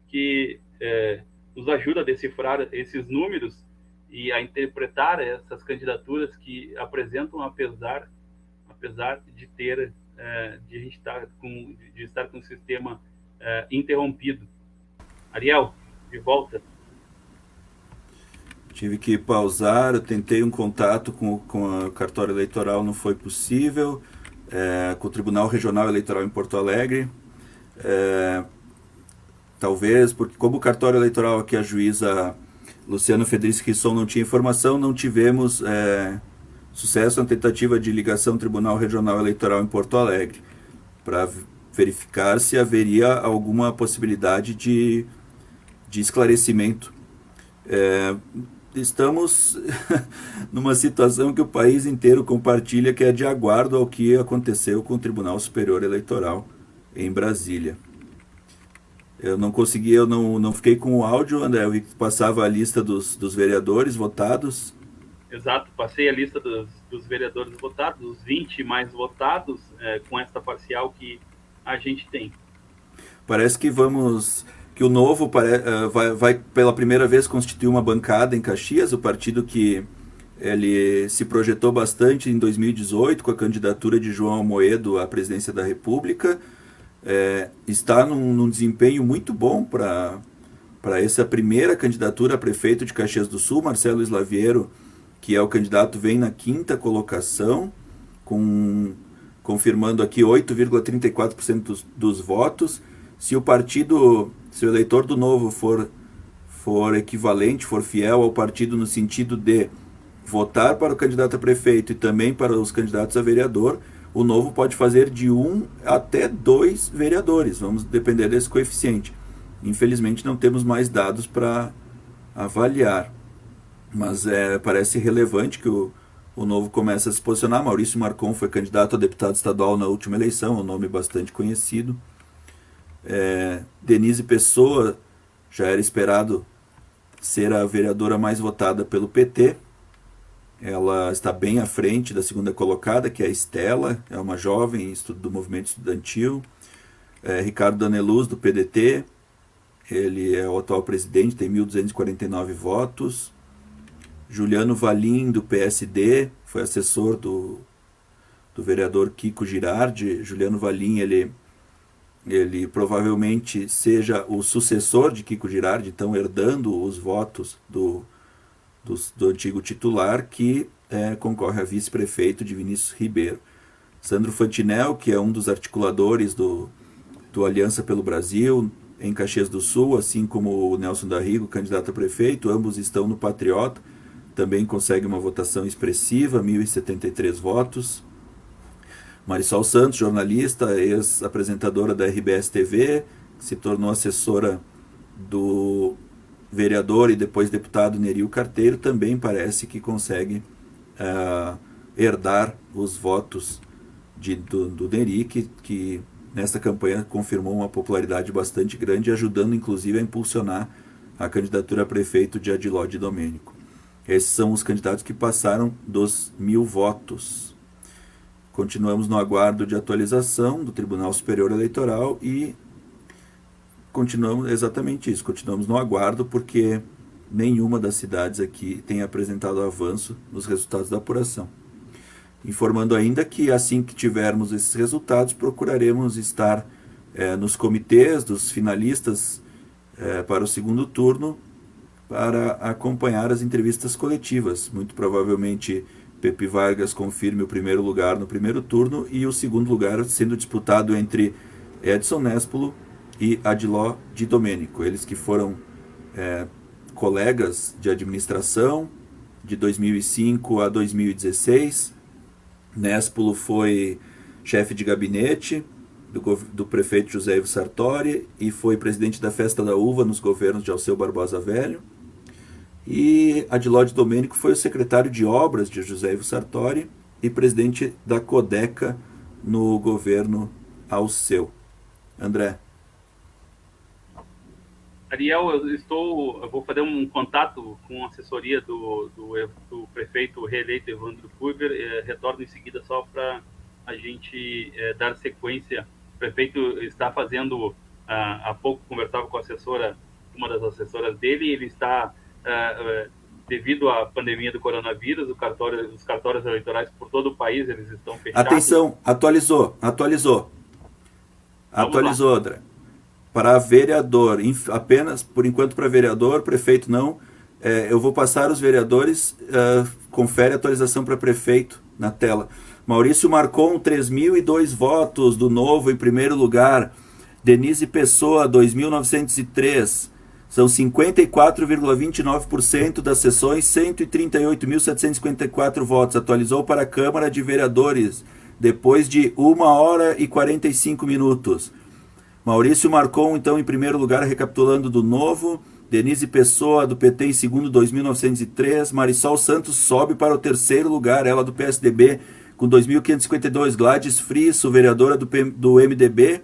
que nos ajuda a decifrar esses números e a interpretar essas candidaturas que apresentam, apesar de ter de a gente estar com o sistema interrompido. Ariel, de volta. Tive que pausar, eu tentei um contato com o cartório eleitoral, não foi possível, com o Tribunal Regional Eleitoral em Porto Alegre. Talvez, porque como o cartório eleitoral aqui, a juíza Luciana Federici Risson não tinha informação, não tivemos sucesso na tentativa de ligação ao Tribunal Regional Eleitoral em Porto Alegre, para verificar se haveria alguma possibilidade de esclarecimento. Estamos numa situação que o país inteiro compartilha, que é de aguardo ao que aconteceu com o Tribunal Superior Eleitoral em Brasília. Eu não consegui, eu não fiquei com o áudio, André, eu vi que passava a lista dos vereadores votados. Exato, passei a lista dos vereadores votados, os 20 mais votados, com esta parcial que a gente tem. Parece que que o Novo vai pela primeira vez constituir uma bancada em Caxias, o partido que ele se projetou bastante em 2018 com a candidatura de João Amoedo à presidência da República. Está num desempenho muito bom para essa primeira candidatura a prefeito de Caxias do Sul. Marcelo Slaviero, que é o candidato, vem na 5ª colocação, confirmando aqui 8,34% dos votos. Se o eleitor do Novo for equivalente, for fiel ao partido no sentido de votar para o candidato a prefeito e também para os candidatos a vereador, o Novo pode fazer de 1 até 2 vereadores, vamos depender desse coeficiente. Infelizmente não temos mais dados para avaliar, mas parece relevante que o Novo comece a se posicionar. Maurício Marcon foi candidato a deputado estadual na última eleição, um nome bastante conhecido. Denise Pessoa já era esperado ser a vereadora mais votada pelo PT. Ela está bem à frente da 2ª colocada, que é a Estela, é uma jovem do movimento estudantil. Ricardo Daneluz, do PDT, ele é o atual presidente, tem 1.249 votos. Juliano Valim, do PSD, foi assessor do vereador Kiko Girardi. Juliano Valim, ele provavelmente seja o sucessor de Kiko Girardi, então herdando os votos do antigo titular, que concorre a vice-prefeito de Vinícius Ribeiro. Sandro Fantinel, que é um dos articuladores do Aliança pelo Brasil, em Caxias do Sul, assim como o Nelson Darrigo, candidato a prefeito, ambos estão no Patriota, também consegue uma votação expressiva, 1.073 votos. Marisol Santos, jornalista, ex-apresentadora da RBS TV, que se tornou assessora do vereador e depois deputado Nerio Carteiro, também parece que consegue herdar os votos do Neri, que nesta campanha confirmou uma popularidade bastante grande, ajudando inclusive a impulsionar a candidatura a prefeito de Adiló de Domênico. Esses são os candidatos que passaram dos 1.000 votos. Continuamos no aguardo de atualização do Tribunal Superior Eleitoral e continuamos no aguardo, porque nenhuma das cidades aqui tem apresentado avanço nos resultados da apuração. Informando ainda que assim que tivermos esses resultados, procuraremos estar nos comitês dos finalistas para o segundo turno, para acompanhar as entrevistas coletivas. Muito provavelmente Pepe Vargas confirme o primeiro lugar no primeiro turno e o segundo lugar sendo disputado entre Edson Nespolo e Adiló de Domênico, eles que foram colegas de administração de 2005 a 2016. Nespolo foi chefe de gabinete do prefeito José Ivo Sartori e foi presidente da Festa da Uva nos governos de Alceu Barbosa Velho. E Adiló de Domênico foi o secretário de obras de José Ivo Sartori e presidente da Codeca no governo Alceu. André. Ariel, eu vou fazer um contato com a assessoria do prefeito reeleito Evandro Kurber, retorno em seguida só para a gente dar sequência. O prefeito está fazendo, há pouco conversava com a assessora, uma das assessoras dele, ele está devido à pandemia do coronavírus, os cartórios eleitorais por todo o país, eles estão fechados. Atenção, atualizou. Atualizou, André. Para vereador, apenas, por enquanto para vereador, prefeito não. Eu vou passar os vereadores, confere a atualização para prefeito na tela. Maurício Marcon, 3.002 votos do Novo em primeiro lugar. Denise Pessoa, 2.903. São 54,29% das sessões, 138.754 votos. Atualizou para a Câmara de Vereadores, depois de 1 hora e 45 minutos. Maurício Marcon, então, em primeiro lugar, recapitulando do Novo. Denise Pessoa, do PT, em segundo, 2.903. Marisol Santos sobe para o terceiro lugar, ela do PSDB, com 2.552. Gladys Frisso, vereadora do MDB,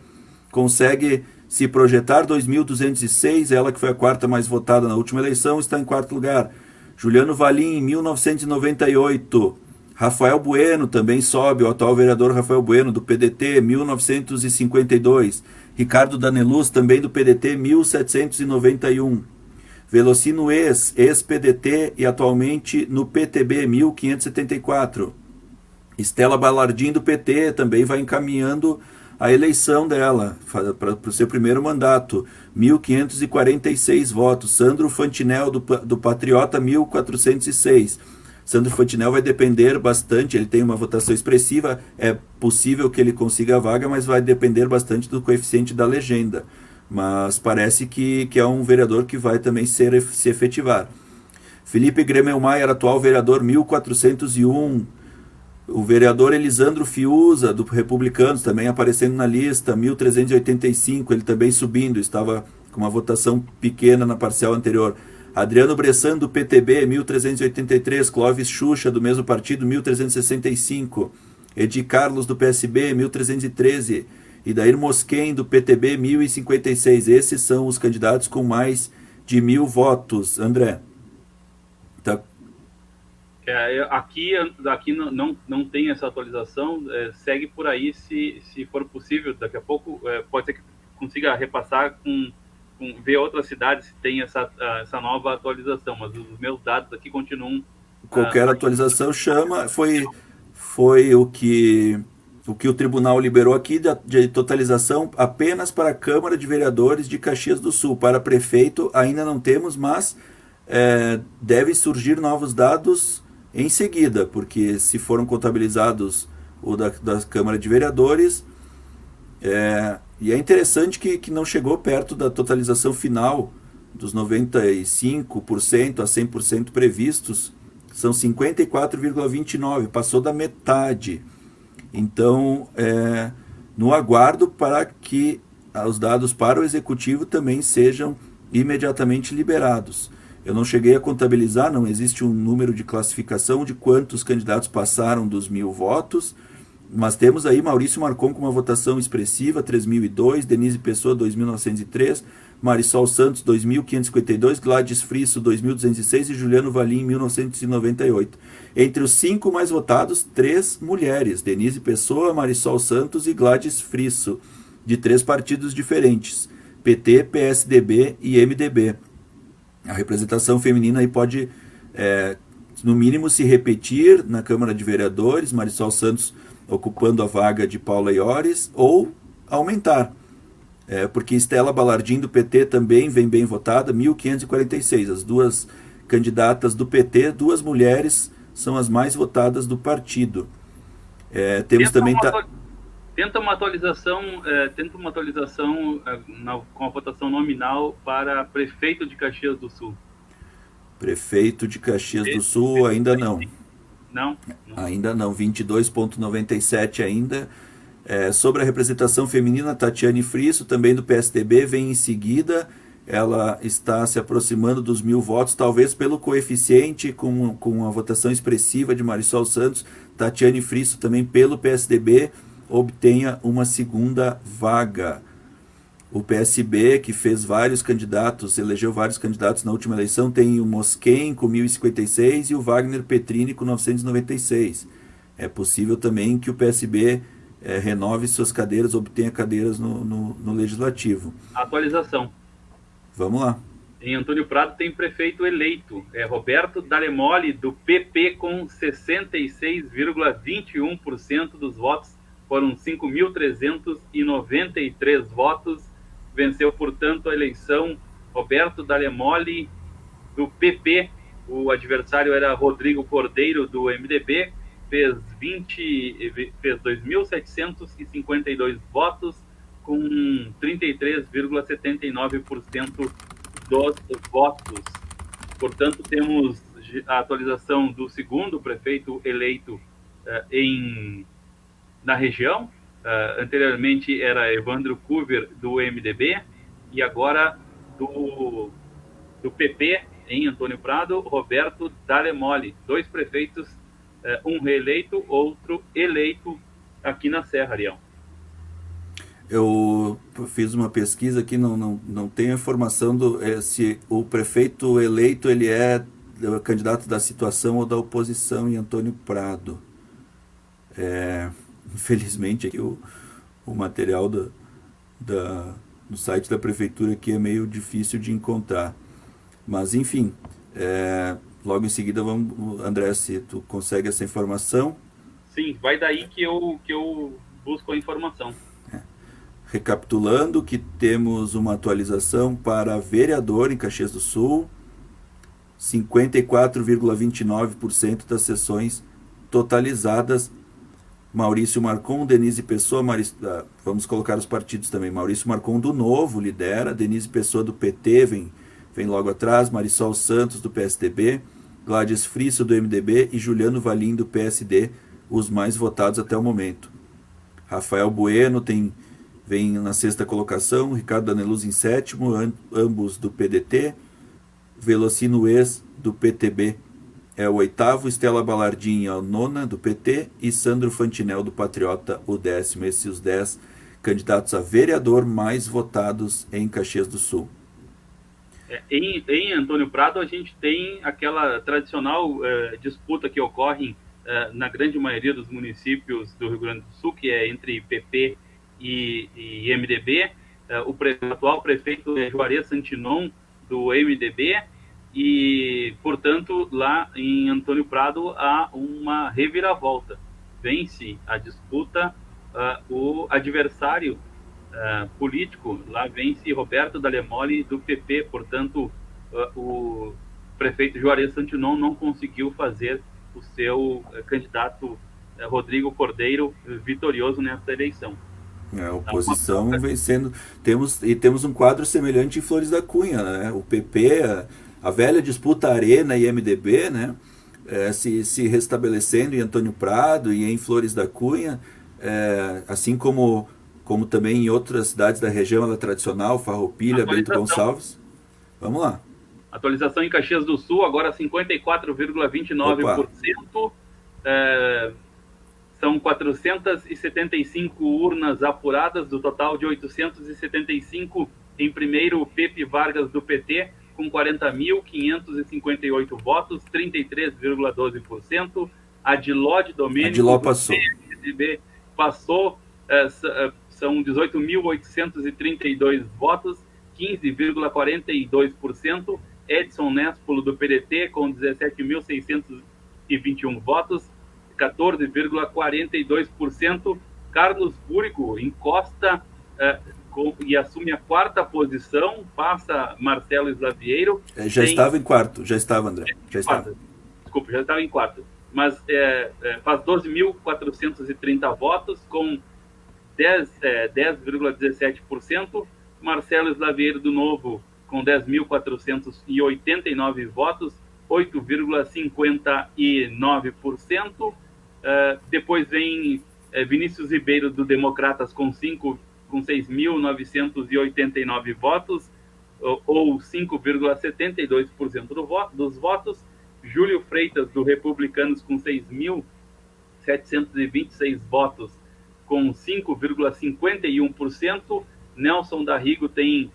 consegue se projetar, 2.206. Ela que foi a quarta mais votada na última eleição, está em quarto lugar. Juliano Valim, 1998. Rafael Bueno também sobe, o atual vereador Rafael Bueno, do PDT, 1952. Ricardo Daneluz, também do PDT, 1791. Velocino ex-PDT e atualmente no PTB, 1574. Estela Balardim, do PT, também vai encaminhando a eleição dela para o seu primeiro mandato, 1.546 votos. Sandro Fantinel, do Patriota, 1.406. Sandro Fantinel vai depender bastante, ele tem uma votação expressiva, é possível que ele consiga a vaga, mas vai depender bastante do coeficiente da legenda. Mas parece que é um vereador que vai também se efetivar. Felipe Gremelmaier, atual vereador, 1.401. O vereador Elisandro Fiuza, do Republicanos, também aparecendo na lista, 1.385, ele também subindo, estava com uma votação pequena na parcial anterior. Adriano Bressan, do PTB, 1.383. Clóvis Xuxa, do mesmo partido, 1.365. Edi Carlos, do PSB, 1.313. E Dair Mosquen, do PTB, 1.056. Esses são os candidatos com mais de 1.000 votos. André. Tá. Aqui não tem essa atualização, segue por aí, se for possível, daqui a pouco pode ser que consiga repassar ver outras cidades se tem essa nova atualização, mas os meus dados aqui continuam... Qualquer atualização chama, foi o que o tribunal liberou aqui de totalização apenas para a Câmara de Vereadores de Caxias do Sul. Para prefeito ainda não temos, mas devem surgir novos dados em seguida, porque se foram contabilizados o da Câmara de Vereadores, e é interessante que não chegou perto da totalização final dos 95% a 100% previstos, são 54,29%, passou da metade. Então, no aguardo para que os dados para o Executivo também sejam imediatamente liberados. Eu não cheguei a contabilizar, não existe um número de classificação de quantos candidatos passaram dos 1.000 votos, mas temos aí Maurício Marcon com uma votação expressiva, 3.002, Denise Pessoa, 2.903, Marisol Santos, 2.552, Gladys Frisso, 2.206 e Juliano Valim, 1.998. Entre os 5 mais votados, 3 mulheres, Denise Pessoa, Marisol Santos e Gladys Frisso, de 3 partidos diferentes, PT, PSDB e MDB. A representação feminina aí pode, no mínimo, se repetir na Câmara de Vereadores, Marisol Santos ocupando a vaga de Paula Iores, ou aumentar. Porque Estela Balardim, do PT, também vem bem votada, 1.546. As duas candidatas do PT, 2 mulheres, são as mais votadas do partido. Temos também... Tenta uma atualização com a votação nominal para prefeito de Caxias do Sul. Prefeito de Caxias do Sul, ainda não. Não? Ainda não, 22,97 ainda. Sobre a representação feminina, Tatiane Frisso, também do PSDB, vem em seguida. Ela está se aproximando dos 1.000 votos, talvez pelo coeficiente, com a votação expressiva de Marisol Santos. Tatiane Frisso, também pelo PSDB, obtenha uma segunda vaga. O PSB, que fez vários candidatos, elegeu vários candidatos na última eleição, tem o Mosquen com 1.056 e o Wagner Petrini com 996. É possível também que o PSB renove suas cadeiras, obtenha cadeiras no Legislativo. Atualização. Vamos lá. Em Antônio Prado tem prefeito eleito, Roberto Dalemoli, do PP, com 66,21% dos votos, foram 5.393 votos. Venceu, portanto, a eleição Roberto Dalemoli, do PP. O adversário era Rodrigo Cordeiro, do MDB, fez 2.752 votos, com 33,79% dos votos. Portanto, temos a atualização do segundo prefeito eleito na região. Anteriormente era Evandro Cuver, do MDB, e agora do PP, em Antônio Prado, Roberto Dalemoli. 2 prefeitos, um reeleito, outro eleito aqui na Serra, Ariel. Eu fiz uma pesquisa aqui, não tenho informação se o prefeito eleito ele é candidato da situação ou da oposição em Antônio Prado. Infelizmente aqui o material do site da prefeitura aqui é meio difícil de encontrar. Mas enfim, logo em seguida André, se tu consegue essa informação. Sim, vai daí que eu busco a informação. Recapitulando, que temos uma atualização para vereador em Caxias do Sul, 54,29% das sessões totalizadas. Maurício Marcon, Denise Pessoa, vamos colocar os partidos também. Maurício Marcon, do Novo, lidera. Denise Pessoa, do PT, vem logo atrás. Marisol Santos, do PSDB. Gladys Frisso, do MDB. E Juliano Valim, do PSD, os mais votados até o momento. Rafael Bueno vem na 6ª colocação. Ricardo Daneluz em 7º, ambos do PDT. Velocino Ex, do PTB, é o 8º. Estela Balardim, a 9ª, do PT. E Sandro Fantinel, do Patriota, o 10º. Esses os 10 candidatos a vereador mais votados em Caxias do Sul. Em Antônio Prado, a gente tem aquela tradicional disputa que ocorre na grande maioria dos municípios do Rio Grande do Sul, que é entre PP e MDB. O atual prefeito é Juarez Santinon, do MDB, e, portanto, lá em Antônio Prado há uma reviravolta. Vence a disputa o adversário político, lá vence Roberto Dalemoli, do PP. Portanto, o prefeito Juarez Santinon não conseguiu fazer o seu candidato Rodrigo Cordeiro vitorioso nessa eleição. A oposição vencendo. Temos um quadro semelhante em Flores da Cunha, né? O PP, a velha disputa Arena e MDB, né? Se restabelecendo em Antônio Prado e em Flores da Cunha, assim como também em outras cidades da região, ela tradicional, Farroupilha, Bento Gonçalves. Vamos lá. Atualização em Caxias do Sul, agora 54,29%. São 475 urnas apuradas, do total de 875. Em primeiro, o Pepe Vargas, do PT, com 40.558 votos, 33,12%. Adiló Domênico, passou. Passou, são 18.832 votos, 15,42%. Edson Nespolo, do PDT, com 17.621 votos, 14,42%. Carlos Búrigo encosta e assume a 4ª posição, passa Marcelo Slavieiro. Já estava em quarto, André. Desculpa, já estava em quarto. Mas faz 12.430 votos, com 10,17%. Marcelo Slavieiro, do Novo, com 10.489 votos, 8,59%. Depois vem Vinícius Ribeiro, do Democratas, com 6.989 votos, ou 5,72% dos votos. Júlio Freitas, do Republicanos, com 6.726 votos, com 5,51%. Nelson Darrigo tem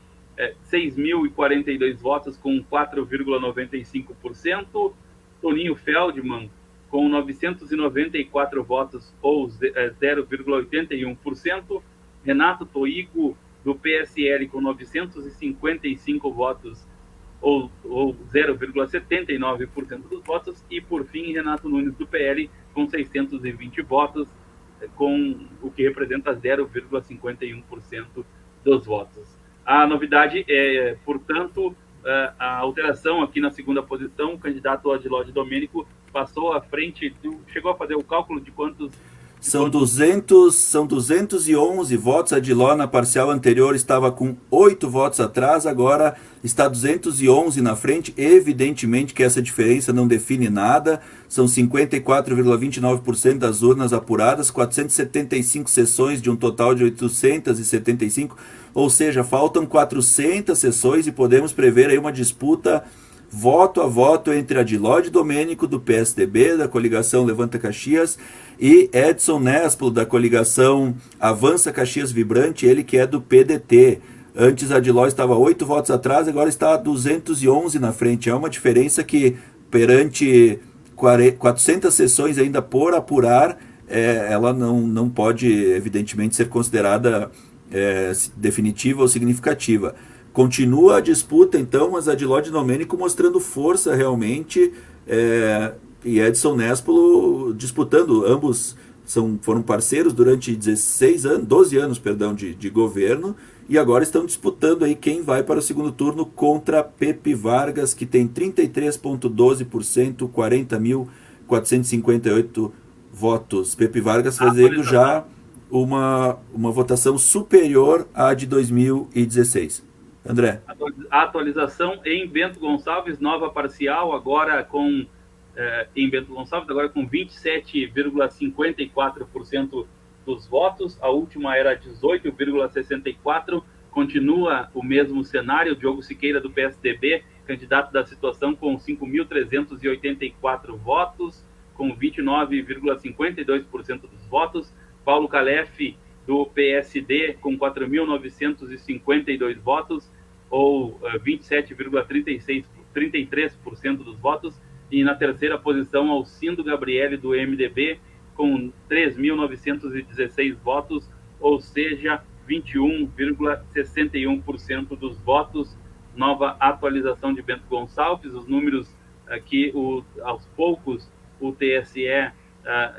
6.042 votos, com 4,95%. Toninho Feldman, com 994 votos, ou 0,81%. Renato Toigo, do PSL, com 955 votos, ou 0,79% dos votos, e por fim Renato Nunes do PL com 620 votos, com o que representa 0,51% dos votos. A novidade é, portanto, a alteração aqui na segunda posição. O candidato Adiló de Domênico passou à frente, chegou a fazer o cálculo de quantos... São 211 votos. Adiló na parcial anterior estava com 8 votos atrás, agora está 211 na frente. Evidentemente que essa diferença não define nada. São 54,29% das urnas apuradas, 475 sessões de um total de 875, ou seja, faltam 400 sessões e podemos prever aí uma disputa voto a voto entre Adiló de Domênico, do PSDB, da coligação Levanta Caxias, e Edson Nespolo, da coligação Avança Caxias Vibrante, ele que é do PDT. Antes Adiló estava 8 votos atrás, agora está 211 na frente. É uma diferença que, perante 400 sessões ainda por apurar, ela não pode, evidentemente, ser considerada definitiva ou significativa. Continua a disputa, então, mas Adiló de Domênico mostrando força realmente, e Edson Nespolo disputando. Ambos foram parceiros durante 12 anos de governo, e agora estão disputando aí quem vai para o segundo turno contra Pepe Vargas, que tem 33,12%, 40.458 votos. Pepe Vargas fazendo já uma votação superior à de 2016. André. A atualização em Bento Gonçalves, nova parcial, agora com 27,54% dos votos. A última era 18,64%. Continua o mesmo cenário. Diogo Siqueira, do PSDB, candidato da situação, com 5.384 votos, com 29,52% dos votos. Paulo Calef, do PSD, com 4.952 votos, ou 27,33% dos votos. E na terceira posição, Alcindo Gabriele, do MDB, com 3.916 votos, ou seja, 21,61% dos votos. Nova atualização de Bento Gonçalves. Os números aqui, aos poucos, o TSE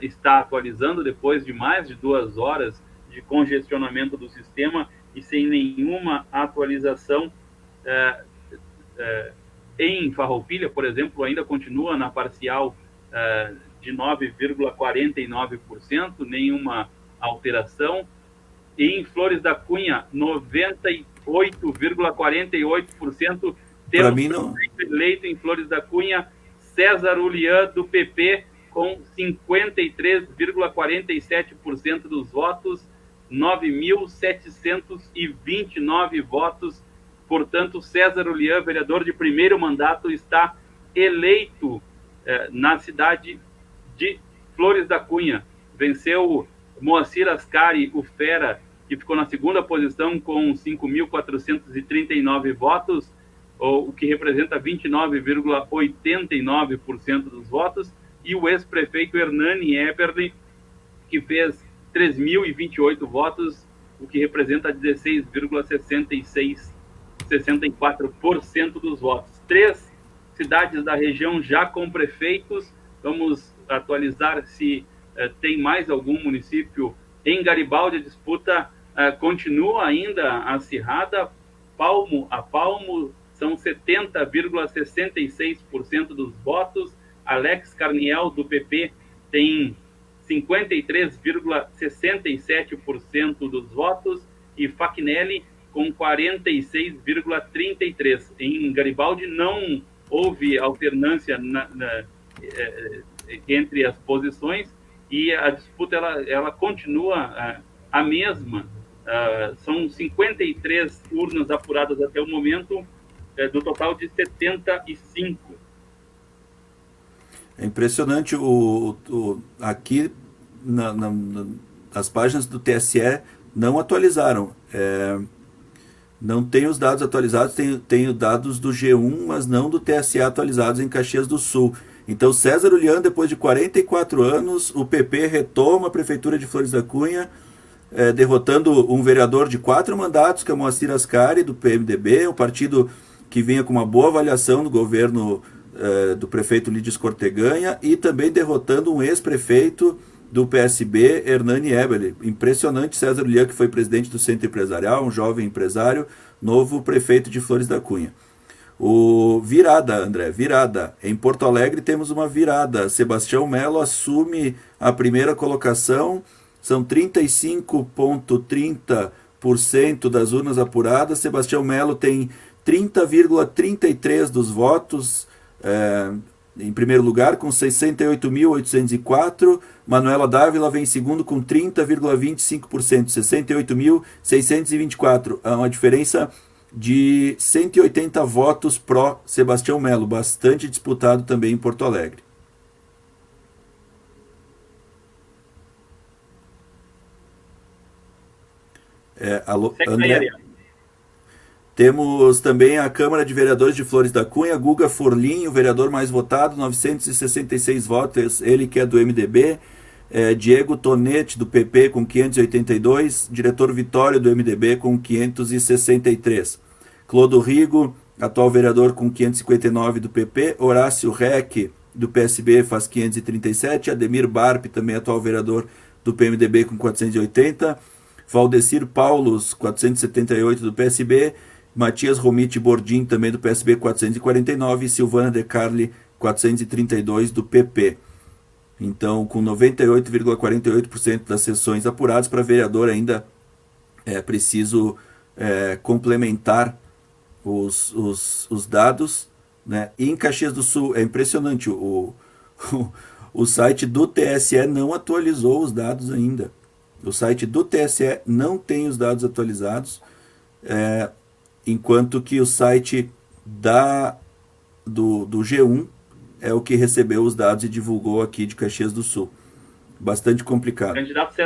está atualizando, depois de mais de 2 horas de congestionamento do sistema e sem nenhuma atualização. Em Farroupilha, por exemplo, ainda continua na parcial de 9,49%, nenhuma alteração. E em Flores da Cunha, 98,48%. Temos eleito em Flores da Cunha César Ulian, do PP, com 53,47% dos votos, 9.729 votos. Portanto, César Ulian, vereador de primeiro mandato, está eleito na cidade de Flores da Cunha. Venceu Moacir Ascari, o Fera, que ficou na segunda posição com 5.439 votos, o que representa 29,89% dos votos, e o ex-prefeito Hernani Eberle, que fez 3.028 votos, o que representa 16,64% dos votos. 3 cidades da região já com prefeitos. Vamos atualizar se tem mais algum município. Em Garibaldi, a disputa continua ainda acirrada, palmo a palmo. São 70,66% dos votos. Alex Carniel, do PP, tem 53,67% dos votos, e Facnelli com 46,33%. Em Garibaldi não houve alternância entre as posições, e a disputa ela continua a mesma. São 53 urnas apuradas até o momento, do total de 75. É impressionante. Aqui as páginas do TSE não atualizaram. Não tem os dados atualizados, tem os dados do G1, mas não do TSE atualizados em Caxias do Sul. Então, César Ulian, depois de 44 anos, o PP retoma a Prefeitura de Flores da Cunha, derrotando um vereador de 4 mandatos, que é o Moacir Ascari, do PMDB, o partido que vinha com uma boa avaliação do governo do prefeito Lídios Corteganha e também derrotando um ex-prefeito do PSB, Hernani Eberle. Impressionante, César Uliã, que foi presidente do Centro Empresarial, um jovem empresário, novo prefeito de Flores da Cunha. Virada, André, virada. Em Porto Alegre temos uma virada. Sebastião Melo assume a primeira colocação, são 35,30% das urnas apuradas. Sebastião Melo tem 30,33% dos votos em primeiro lugar, com 68.804. Manuela Dávila vem em segundo com 30,25%, 68.624. É uma diferença de 180 votos pró Sebastião Melo, bastante disputado também em Porto Alegre. Alô, André? Temos também a Câmara de Vereadores de Flores da Cunha, Guga Forlim, o vereador mais votado, 966 votos, ele que é do MDB, Diego Tonetti, do PP, com 582, diretor Vitório, do MDB, com 563. Clodo Rigo, atual vereador, com 559 do PP, Horácio Reck, do PSB, faz 537, Ademir Barpe, também atual vereador do PMDB, com 480, Valdecir Paulos, 478 do PSB, Matias Romiti Bordim, também do PSB, 449, e Silvana De Carli, 432 do PP. Então, com 98,48% das sessões apuradas, para vereador ainda é preciso complementar os dados, né? E em Caxias do Sul, é impressionante, o site do TSE não atualizou os dados ainda. O site do TSE não tem os dados atualizados, enquanto que o site do G1 é o que recebeu os dados e divulgou aqui de Caxias do Sul. Bastante complicado. O candidato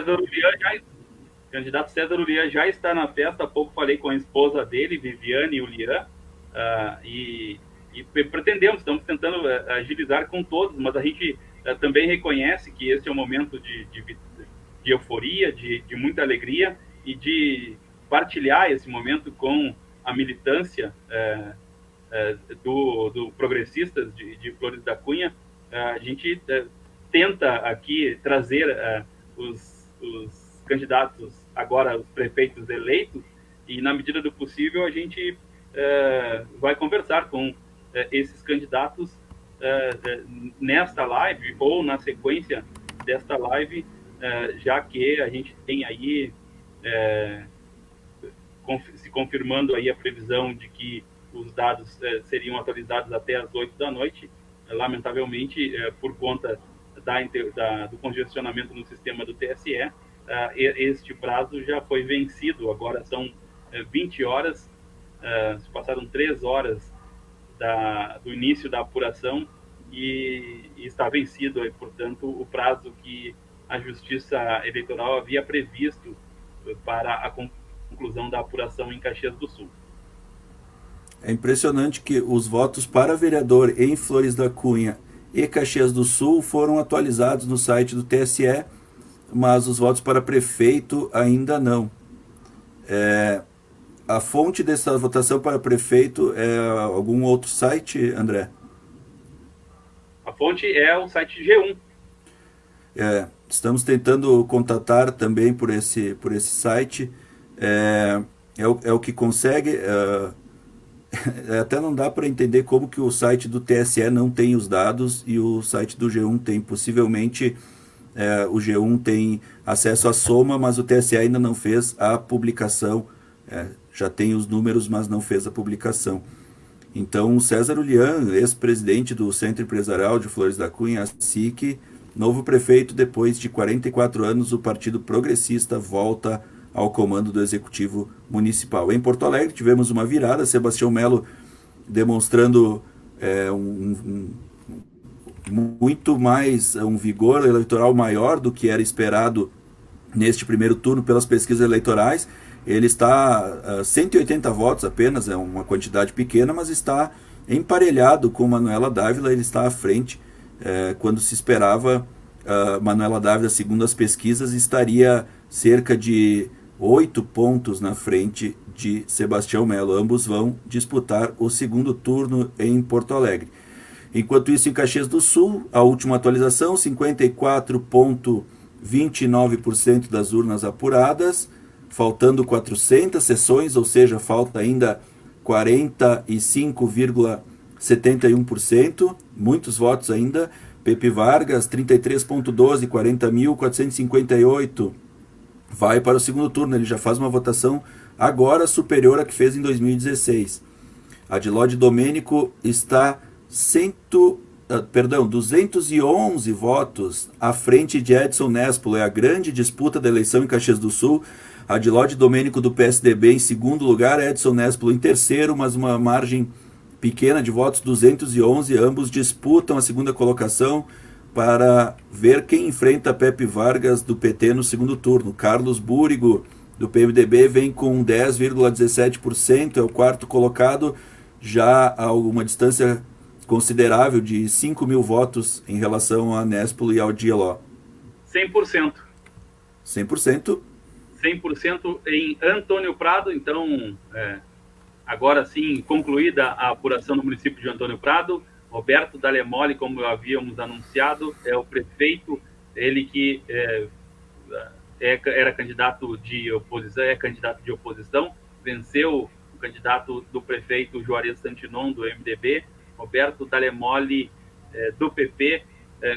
César Uliã já está na festa. Há pouco falei com a esposa dele, Viviane Uliã, e estamos tentando agilizar com todos, mas a gente também reconhece que esse é um momento de euforia, de muita alegria, e de partilhar esse momento com a militância do Progressistas de Flores da Cunha. A gente tenta aqui trazer os candidatos, agora os prefeitos eleitos, e na medida do possível a gente vai conversar com esses candidatos nesta live ou na sequência desta live, já que a gente tem aí se confirmando aí a previsão de que os dados seriam atualizados até às 8 da noite. Lamentavelmente, por conta do congestionamento no sistema do TSE, este prazo já foi vencido. Agora são 20 horas, se passaram 3 horas do início da apuração e está vencido, portanto, o prazo que a Justiça Eleitoral havia previsto para a conclusão da apuração em Caxias do Sul. É impressionante que os votos para vereador em Flores da Cunha e Caxias do Sul foram atualizados no site do TSE, mas os votos para prefeito ainda não. A fonte dessa votação para prefeito é algum outro site, André? A fonte é o site G1. Estamos tentando contatar também por esse site. É o que consegue. Até não dá para entender como que o site do TSE não tem os dados e o site do G1 tem. Possivelmente o G1 tem acesso à soma, mas o TSE ainda não fez a publicação. Já tem os números, mas não fez a publicação. Então, César Uliã, ex-presidente do Centro Empresarial de Flores da Cunha, a SIC, novo prefeito. Depois de 44 anos, o Partido Progressista volta ao comando do Executivo Municipal. Em Porto Alegre tivemos uma virada, Sebastião Melo demonstrando muito mais, um vigor eleitoral maior do que era esperado neste primeiro turno pelas pesquisas eleitorais. Ele está a 180 votos apenas, é uma quantidade pequena, mas está emparelhado com Manuela Dávila. Ele está à frente, quando se esperava, Manuela Dávila, segundo as pesquisas, estaria cerca de 8 pontos na frente de Sebastião Melo. Ambos vão disputar o segundo turno em Porto Alegre. Enquanto isso, em Caxias do Sul, a última atualização, 54,29% das urnas apuradas, faltando 400 sessões, ou seja, falta ainda 45,71%, muitos votos ainda. Pepe Vargas, 33,12, 40.458, vai para o segundo turno. Ele já faz uma votação agora superior à que fez em 2016. Adilode Domênico está 211 votos à frente de Edson Nespolo. É a grande disputa da eleição em Caxias do Sul. Adilode Domênico do PSDB em segundo lugar, Edson Nespolo em terceiro, mas uma margem pequena de votos, 211. Ambos disputam a segunda colocação para ver quem enfrenta Pepe Vargas do PT no segundo turno. Carlos Búrigo do PMDB vem com 10,17%, é o quarto colocado, já a uma distância considerável de 5 mil votos em relação a Nespolo e ao Dieló. 100%. 100%. 100% em Antônio Prado. Então, agora sim, concluída a apuração no município de Antônio Prado, Roberto Dalemoli, como havíamos anunciado, é o prefeito, ele que era candidato de oposição, venceu o candidato do prefeito Juarez Santinon, do MDB, Roberto Dalemoli, do PP,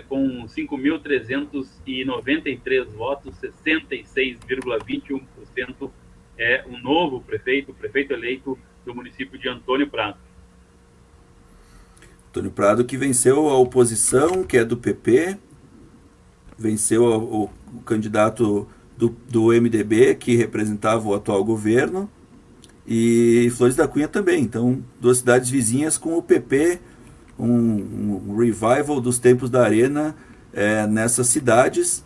com 5.393 votos, 66,21%, é o novo prefeito eleito do município de Antônio Prado. Antônio Prado, que venceu a oposição, que é do PP, venceu o candidato do MDB, que representava o atual governo, e Flores da Cunha também. Então, duas cidades vizinhas com o PP, um revival dos tempos da Arena nessas cidades.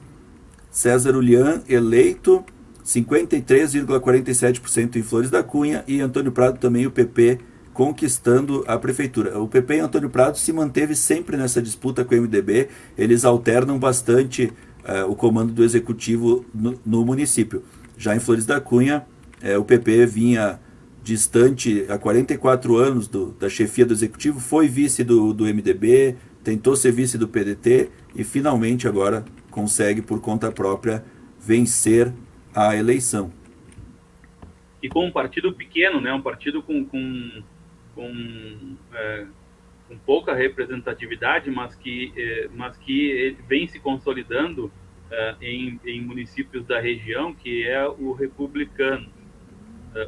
César Ulian eleito, 53,47% em Flores da Cunha, e Antônio Prado também, o PP, conquistando a prefeitura. O PP e Antônio Prado se manteve sempre nessa disputa com o MDB, eles alternam bastante o comando do executivo no município. Já em Flores da Cunha, o PP vinha distante há 44 anos da chefia do executivo, foi vice do MDB, tentou ser vice do PDT e finalmente agora consegue por conta própria vencer a eleição. E com um partido pequeno, né, um partido com pouca representatividade, mas que vem se consolidando em municípios da região, que é o Republicano.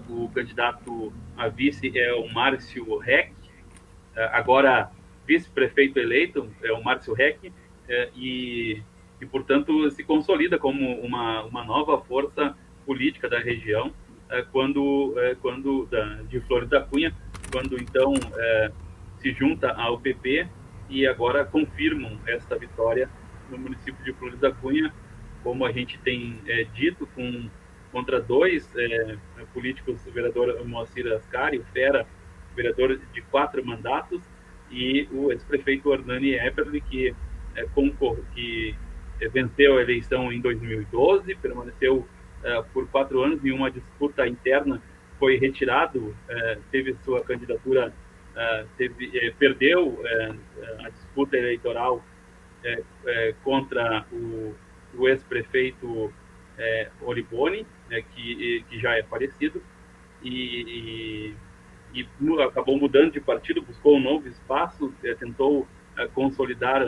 O candidato a vice é o Márcio Reck, agora vice-prefeito eleito é o Márcio Reck, e portanto se consolida como uma nova força política da região, de Flores da Cunha, quando então se junta ao PP e agora confirmam esta vitória no município de Flores da Cunha, como a gente tem dito, contra dois políticos, o vereador Moacir Ascari, o Fera, vereador de 4 mandatos, e o ex-prefeito Hernani Eberle, que venceu a eleição em 2012, permaneceu por 4 anos em uma disputa interna, foi retirado, teve sua candidatura, perdeu a disputa eleitoral contra o ex-prefeito Oriboni, que já é falecido, e acabou mudando de partido, buscou um novo espaço, tentou consolidar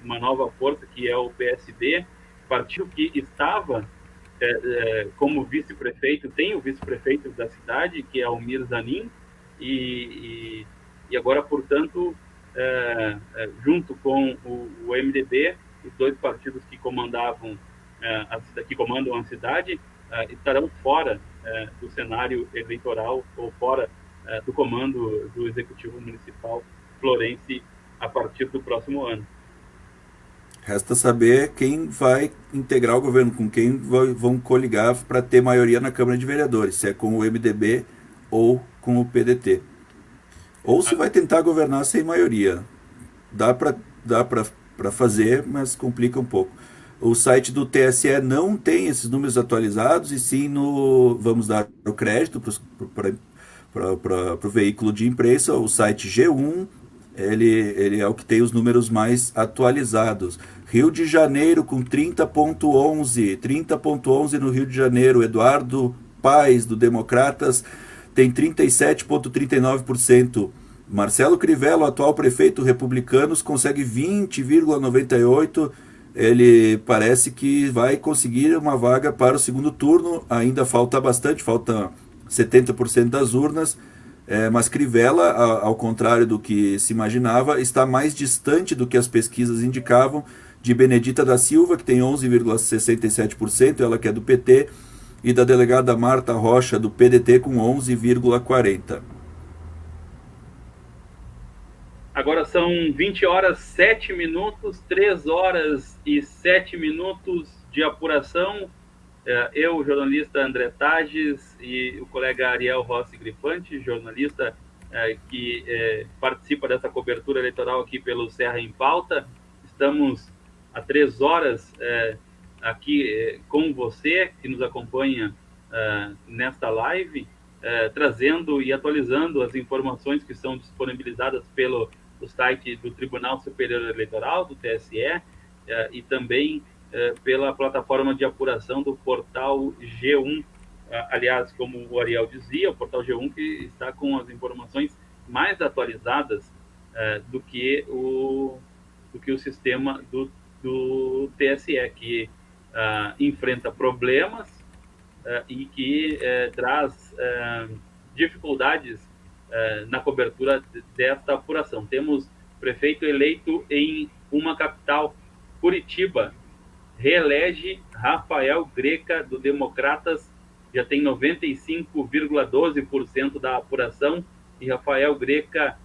uma nova força, que é o PSD, partido que estava como vice-prefeito, tem o vice-prefeito da cidade, que é o Mir Zanin, e agora, portanto, junto com o MDB, os dois partidos que comandam a cidade, estarão fora do cenário eleitoral ou fora do comando do Executivo Municipal Florense a partir do próximo ano. Resta saber quem vai integrar o governo, com quem vão coligar para ter maioria na Câmara de Vereadores, se é com o MDB ou com o PDT. Ou se vai tentar governar sem maioria. Dá para fazer, mas complica um pouco. O site do TSE não tem esses números atualizados, e sim no. Vamos dar o crédito para o veículo de imprensa, o site G1, ele é o que tem os números mais atualizados. Rio de Janeiro com 30,11 no Rio de Janeiro. Eduardo Paes, do Democratas, tem 37,39%. Marcelo Crivella, atual prefeito Republicanos, consegue 20,98%. Ele parece que vai conseguir uma vaga para o segundo turno. Ainda falta bastante, falta 70% das urnas. Mas Crivella, ao contrário do que se imaginava, está mais distante do que as pesquisas indicavam de Benedita da Silva, que tem 11,67%, ela que é do PT, e da delegada Marta Rocha, do PDT, com 11,40%. Agora são 20 horas 7 minutos, 3 horas e 7 minutos de apuração. Eu, o jornalista André Tages, e o colega Ariel Rossi Grifante, jornalista que participa dessa cobertura eleitoral aqui pelo Serra em Pauta. Estamos há 3 horas aqui com você, que nos acompanha nesta live, trazendo e atualizando as informações que são disponibilizadas pelo site do Tribunal Superior Eleitoral, do TSE, e também pela plataforma de apuração do portal G1. Aliás, como o Ariel dizia, o portal G1 que está com as informações mais atualizadas do que o sistema do TSE, que enfrenta problemas e que traz dificuldades na cobertura desta apuração. Temos prefeito eleito em uma capital, Curitiba, reelege Rafael Greca, do Democratas, já tem 95,12% da apuração, e Rafael Greca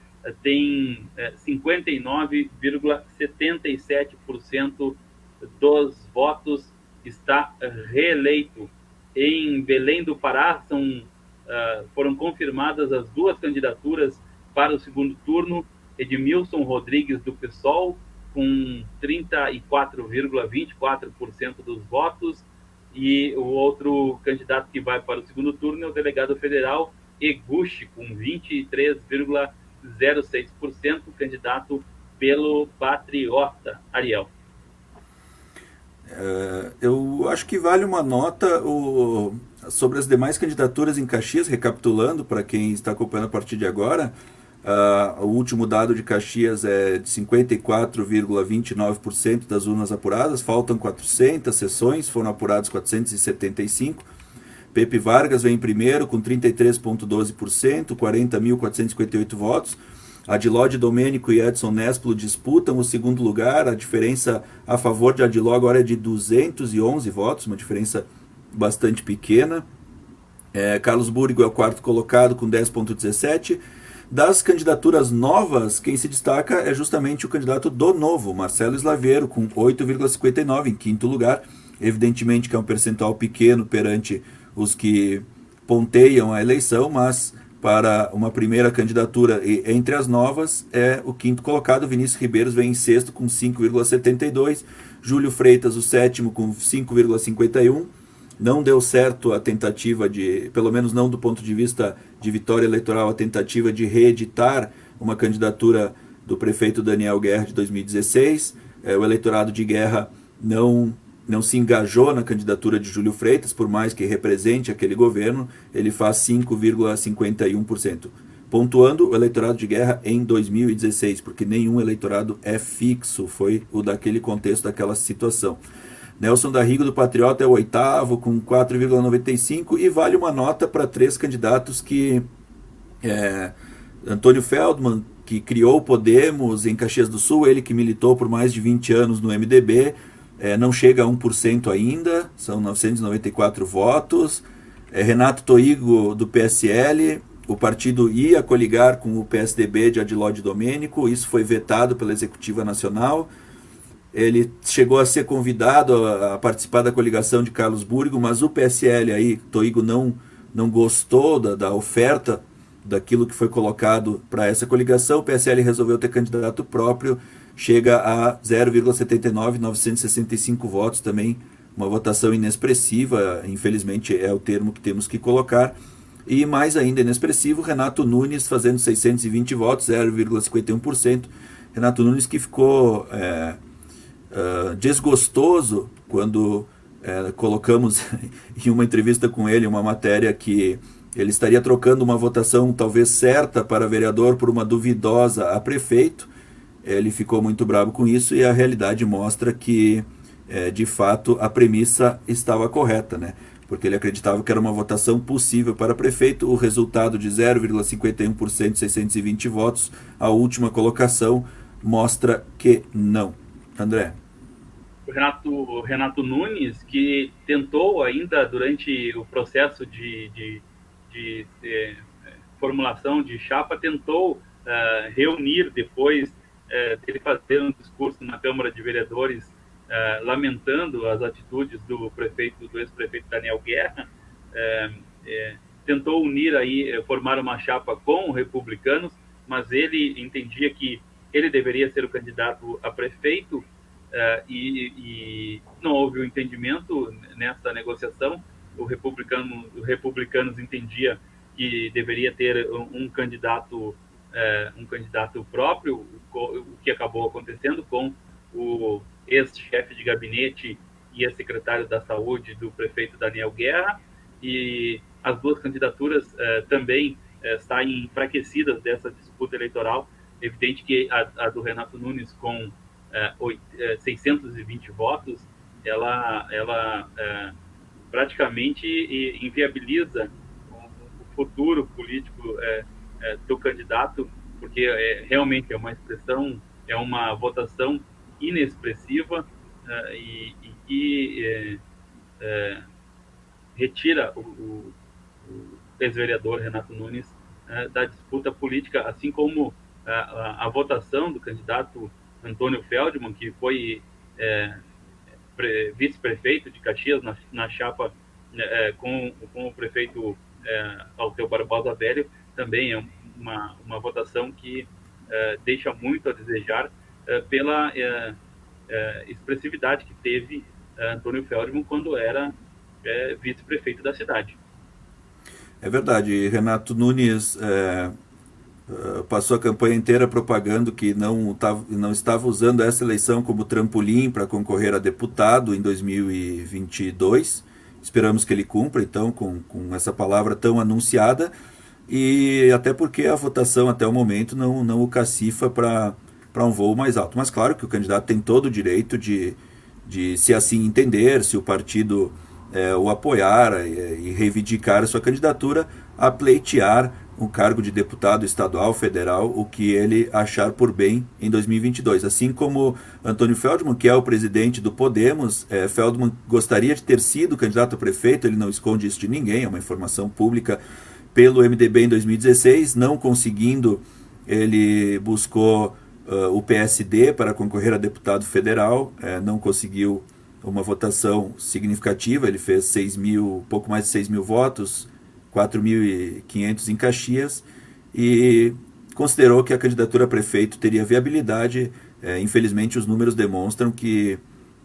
tem 59,77% dos votos, está reeleito. Em Belém do Pará foram confirmadas as 2 candidaturas para o segundo turno. Edmilson Rodrigues, do PSOL, com 34,24% dos votos, e o outro candidato que vai para o segundo turno é o delegado federal Eguchi, com 23,06%, candidato pelo Patriota. Ariel. Eu acho que vale uma nota sobre as demais candidaturas em Caxias, recapitulando para quem está acompanhando a partir de agora. O último dado de Caxias é de 54,29% das urnas apuradas, faltam 400 sessões, foram apurados 475. Pepe Vargas vem em primeiro com 33,12%, 40.458 votos. Adiló Domênico e Edson Nespolo disputam o segundo lugar. A diferença a favor de Adiló agora é de 211 votos, uma diferença bastante pequena. Carlos Búrigo é o quarto colocado com 10,17%. Das candidaturas novas, quem se destaca é justamente o candidato do Novo, Marcelo Slaviero, com 8,59% em quinto lugar. Evidentemente que é um percentual pequeno perante os que ponteiam a eleição, mas para uma primeira candidatura entre as novas é o quinto colocado. Vinícius Ribeiros vem em sexto com 5,72%. Júlio Freitas, o sétimo, com 5,51%. Não deu certo a tentativa pelo menos não do ponto de vista de vitória eleitoral, a tentativa de reeditar uma candidatura do prefeito Daniel Guerra de 2016. O eleitorado de Guerra não se engajou na candidatura de Júlio Freitas, por mais que represente aquele governo, ele faz 5,51%. Pontuando o eleitorado de Guerra em 2016, porque nenhum eleitorado é fixo, foi o daquele contexto, daquela situação. Nelson Darrigo, do Patriota, é o oitavo, com 4,95%, e vale uma nota para 3 candidatos que... Antônio Feldman, que criou o Podemos em Caxias do Sul, ele que militou por mais de 20 anos no MDB, não chega a 1% ainda, são 994 votos. Renato Toigo, do PSL, o partido ia coligar com o PSDB de Adiló Domênico, isso foi vetado pela Executiva Nacional. Ele chegou a ser convidado a participar da coligação de Carlos Búrigo, mas o PSL, Toigo não gostou da oferta, daquilo que foi colocado para essa coligação. O PSL resolveu ter candidato próprio, chega a 0,79,965 votos, também uma votação inexpressiva, infelizmente é o termo que temos que colocar. E mais ainda inexpressivo, Renato Nunes fazendo 620 votos, 0,51%. Renato Nunes que ficou desgostoso quando colocamos em uma entrevista com ele uma matéria que ele estaria trocando uma votação talvez certa para vereador por uma duvidosa a prefeito. Ele ficou muito bravo com isso e a realidade mostra que, de fato, a premissa estava correta, né? Porque ele acreditava que era uma votação possível para prefeito. O resultado de 0,51%, 620 votos, a última colocação, mostra que não. André. O Renato Nunes, que tentou ainda durante o processo de formulação de chapa, tentou reunir depois dele fazer um discurso na Câmara de Vereadores lamentando as atitudes do ex-prefeito Daniel Guerra, tentou unir aí, formar uma chapa com republicanos, mas ele entendia que ele deveria ser o candidato a prefeito, e não houve o entendimento nessa negociação. Os republicanos entendia que deveria ter um candidato próprio, o que acabou acontecendo com o ex-chefe de gabinete e ex-secretário da Saúde do prefeito Daniel Guerra, e as duas candidaturas também saem enfraquecidas dessa disputa eleitoral. Evidente que a do Renato Nunes, com 620 votos, ela praticamente inviabiliza o futuro político do candidato, porque realmente é uma expressão, é uma votação inexpressiva e que retira o ex-vereador Renato Nunes da disputa política, assim como a votação do candidato Antônio Feldman, que foi vice-prefeito de Caxias na chapa com o prefeito Alceu Barbosa Velho, também é uma votação que deixa muito a desejar pela expressividade que teve Antônio Feldman quando era vice-prefeito da cidade. É verdade, Renato Nunes passou a campanha inteira propagando que não estava usando essa eleição como trampolim para concorrer a deputado em 2022. Esperamos que ele cumpra, então, com essa palavra tão anunciada, e até porque a votação até o momento não o cacifa para um voo mais alto. Mas claro que o candidato tem todo o direito de se assim entender, se o partido o apoiar e reivindicar a sua candidatura, a pleitear um cargo de deputado estadual, federal, o que ele achar por bem em 2022. Assim como Antônio Feldman, que é o presidente do Podemos, Feldman gostaria de ter sido candidato a prefeito, ele não esconde isso de ninguém, é uma informação pública, pelo MDB em 2016, não conseguindo, ele buscou o PSD para concorrer a deputado federal, não conseguiu uma votação significativa, ele fez pouco mais de 6 mil votos, 4.500 em Caxias, e considerou que a candidatura a prefeito teria viabilidade. Infelizmente, os números demonstram que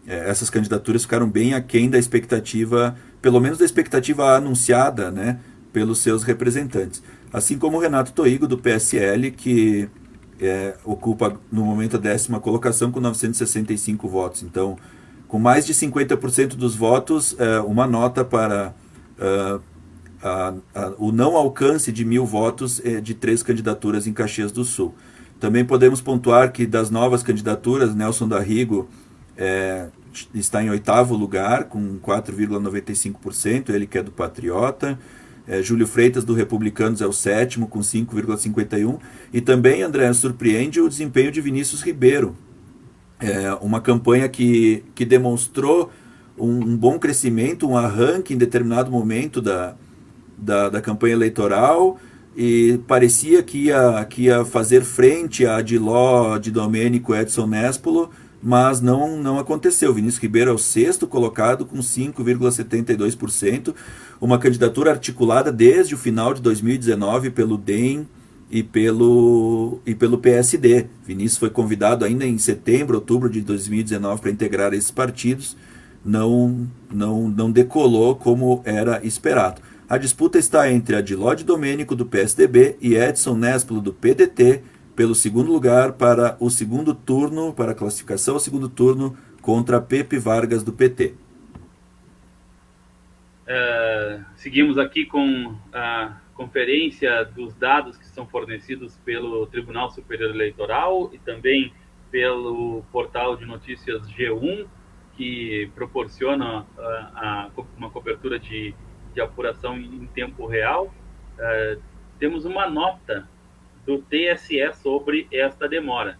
essas candidaturas ficaram bem aquém da expectativa, pelo menos da expectativa anunciada, né, pelos seus representantes. Assim como o Renato Toigo, do PSL, que ocupa no momento a 10ª colocação com 965 votos. Então, com mais de 50% dos votos, uma nota para o não alcance de 1.000 votos de 3 candidaturas em Caxias do Sul. Também podemos pontuar que das novas candidaturas, Nelson Darrigo está em 8º lugar, com 4,95%, ele que é do Patriota. Júlio Freitas, do Republicanos, é o 7º, com 5,51%. E também, André, surpreende o desempenho de Vinícius Ribeiro. Uma campanha que demonstrou um bom crescimento, um arranque em determinado momento da campanha eleitoral, e parecia que ia fazer frente a Adiló de Domênico, Edson Nespolo, mas não aconteceu. Vinícius Ribeiro é o 6º colocado com 5,72%, uma candidatura articulada desde o final de 2019 pelo DEM, e pelo PSD. Vinícius foi convidado ainda em setembro, outubro de 2019 para integrar esses partidos, não decolou como era esperado. A disputa está entre Adiló Domênico, do PSDB, e Edson Nespolo, do PDT, pelo segundo lugar para o segundo turno, para a classificação ao segundo turno, contra Pepe Vargas, do PT. Seguimos aqui com a conferência dos dados que são fornecidos pelo Tribunal Superior Eleitoral e também pelo portal de notícias G1, que proporciona uma cobertura de apuração em tempo real. Temos uma nota do TSE sobre esta demora.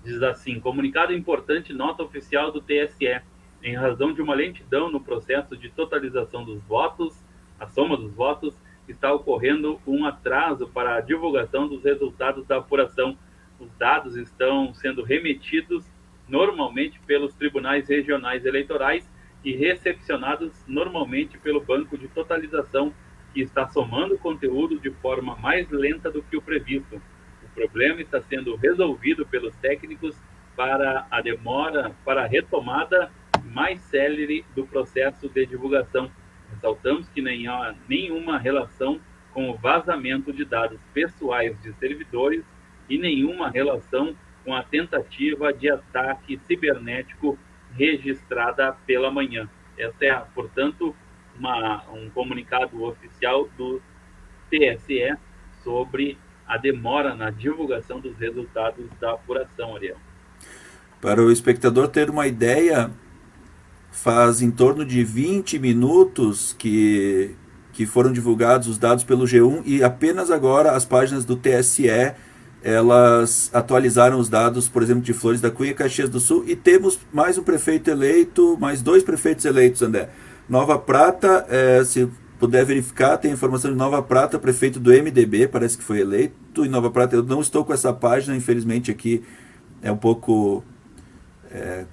Diz assim: comunicado importante, nota oficial do TSE. Em razão de uma lentidão no processo de totalização dos votos, a soma dos votos, está ocorrendo um atraso para a divulgação dos resultados da apuração. Os dados estão sendo remetidos normalmente pelos tribunais regionais eleitorais e recepcionados normalmente pelo banco de totalização, que está somando conteúdo de forma mais lenta do que o previsto. O problema está sendo resolvido pelos técnicos para a retomada mais célere do processo de divulgação. Ressaltamos que nem há nenhuma relação com o vazamento de dados pessoais de servidores e nenhuma relação com a tentativa de ataque cibernético registrada pela manhã. Essa é, portanto, um comunicado oficial do TSE sobre a demora na divulgação dos resultados da apuração, Ariel. Para o espectador ter uma ideia, faz em torno de 20 minutos que foram divulgados os dados pelo G1 e apenas agora as páginas do TSE elas atualizaram os dados, por exemplo, de Flores da Cunha e Caxias do Sul, e temos mais um prefeito eleito, mais 2 prefeitos eleitos, André. Nova Prata, se puder verificar, tem informação de Nova Prata, prefeito do MDB, parece que foi eleito em Nova Prata. Eu não estou com essa página, infelizmente aqui é um pouco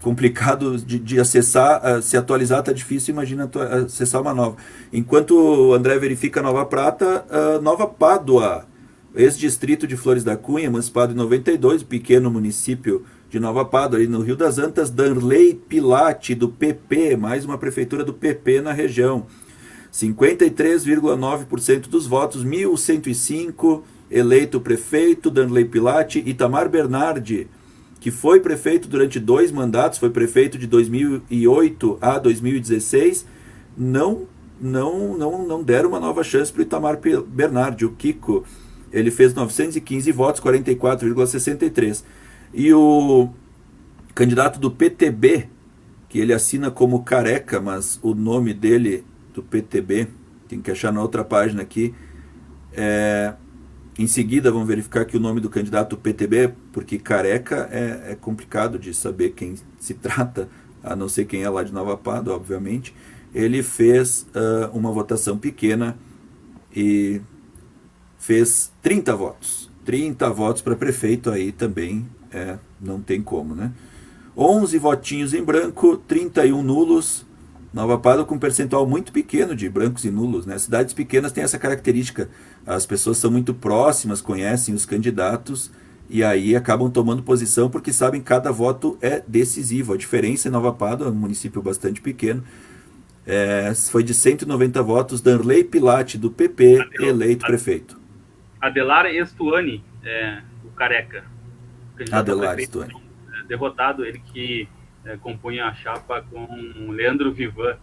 complicado de acessar, se atualizar está difícil, imagina acessar uma nova. Enquanto o André verifica Nova Prata, Nova Pádua, ex-distrito de Flores da Cunha, emancipado em 92, pequeno município de Nova Pádua, ali no Rio das Antas, Danley Pilate, do PP, mais uma prefeitura do PP na região. 53,9% dos votos, 1.105, eleito prefeito, Danley Pilate. Itamar Bernardi, que foi prefeito durante 2 mandatos, foi prefeito de 2008 a 2016, não deram uma nova chance para o Itamar Bernardi, o Kiko. Ele fez 915 votos, 44,63. E o candidato do PTB, que ele assina como Careca, mas o nome dele, do PTB, tem que achar na outra página aqui. Em seguida, vamos verificar aqui o nome do candidato do PTB, porque Careca é complicado de saber quem se trata, a não ser quem é lá de Nova Pádua, obviamente. Ele fez uma votação pequena e fez 30 votos. 30 votos para prefeito, aí também não tem como, né? 11 votinhos em branco, 31 nulos. Nova Pádua com um percentual muito pequeno de brancos e nulos, né? Cidades pequenas têm essa característica. As pessoas são muito próximas, conhecem os candidatos e aí acabam tomando posição porque sabem que cada voto é decisivo. A diferença em Nova Pádua, um município bastante pequeno, foi de 190 votos. Danley Pilate, do PP, eleito prefeito. Adelar Estuani, o Careca. Adelar Estuani. Derrotado, ele que compunha a chapa com Leandro Vivan.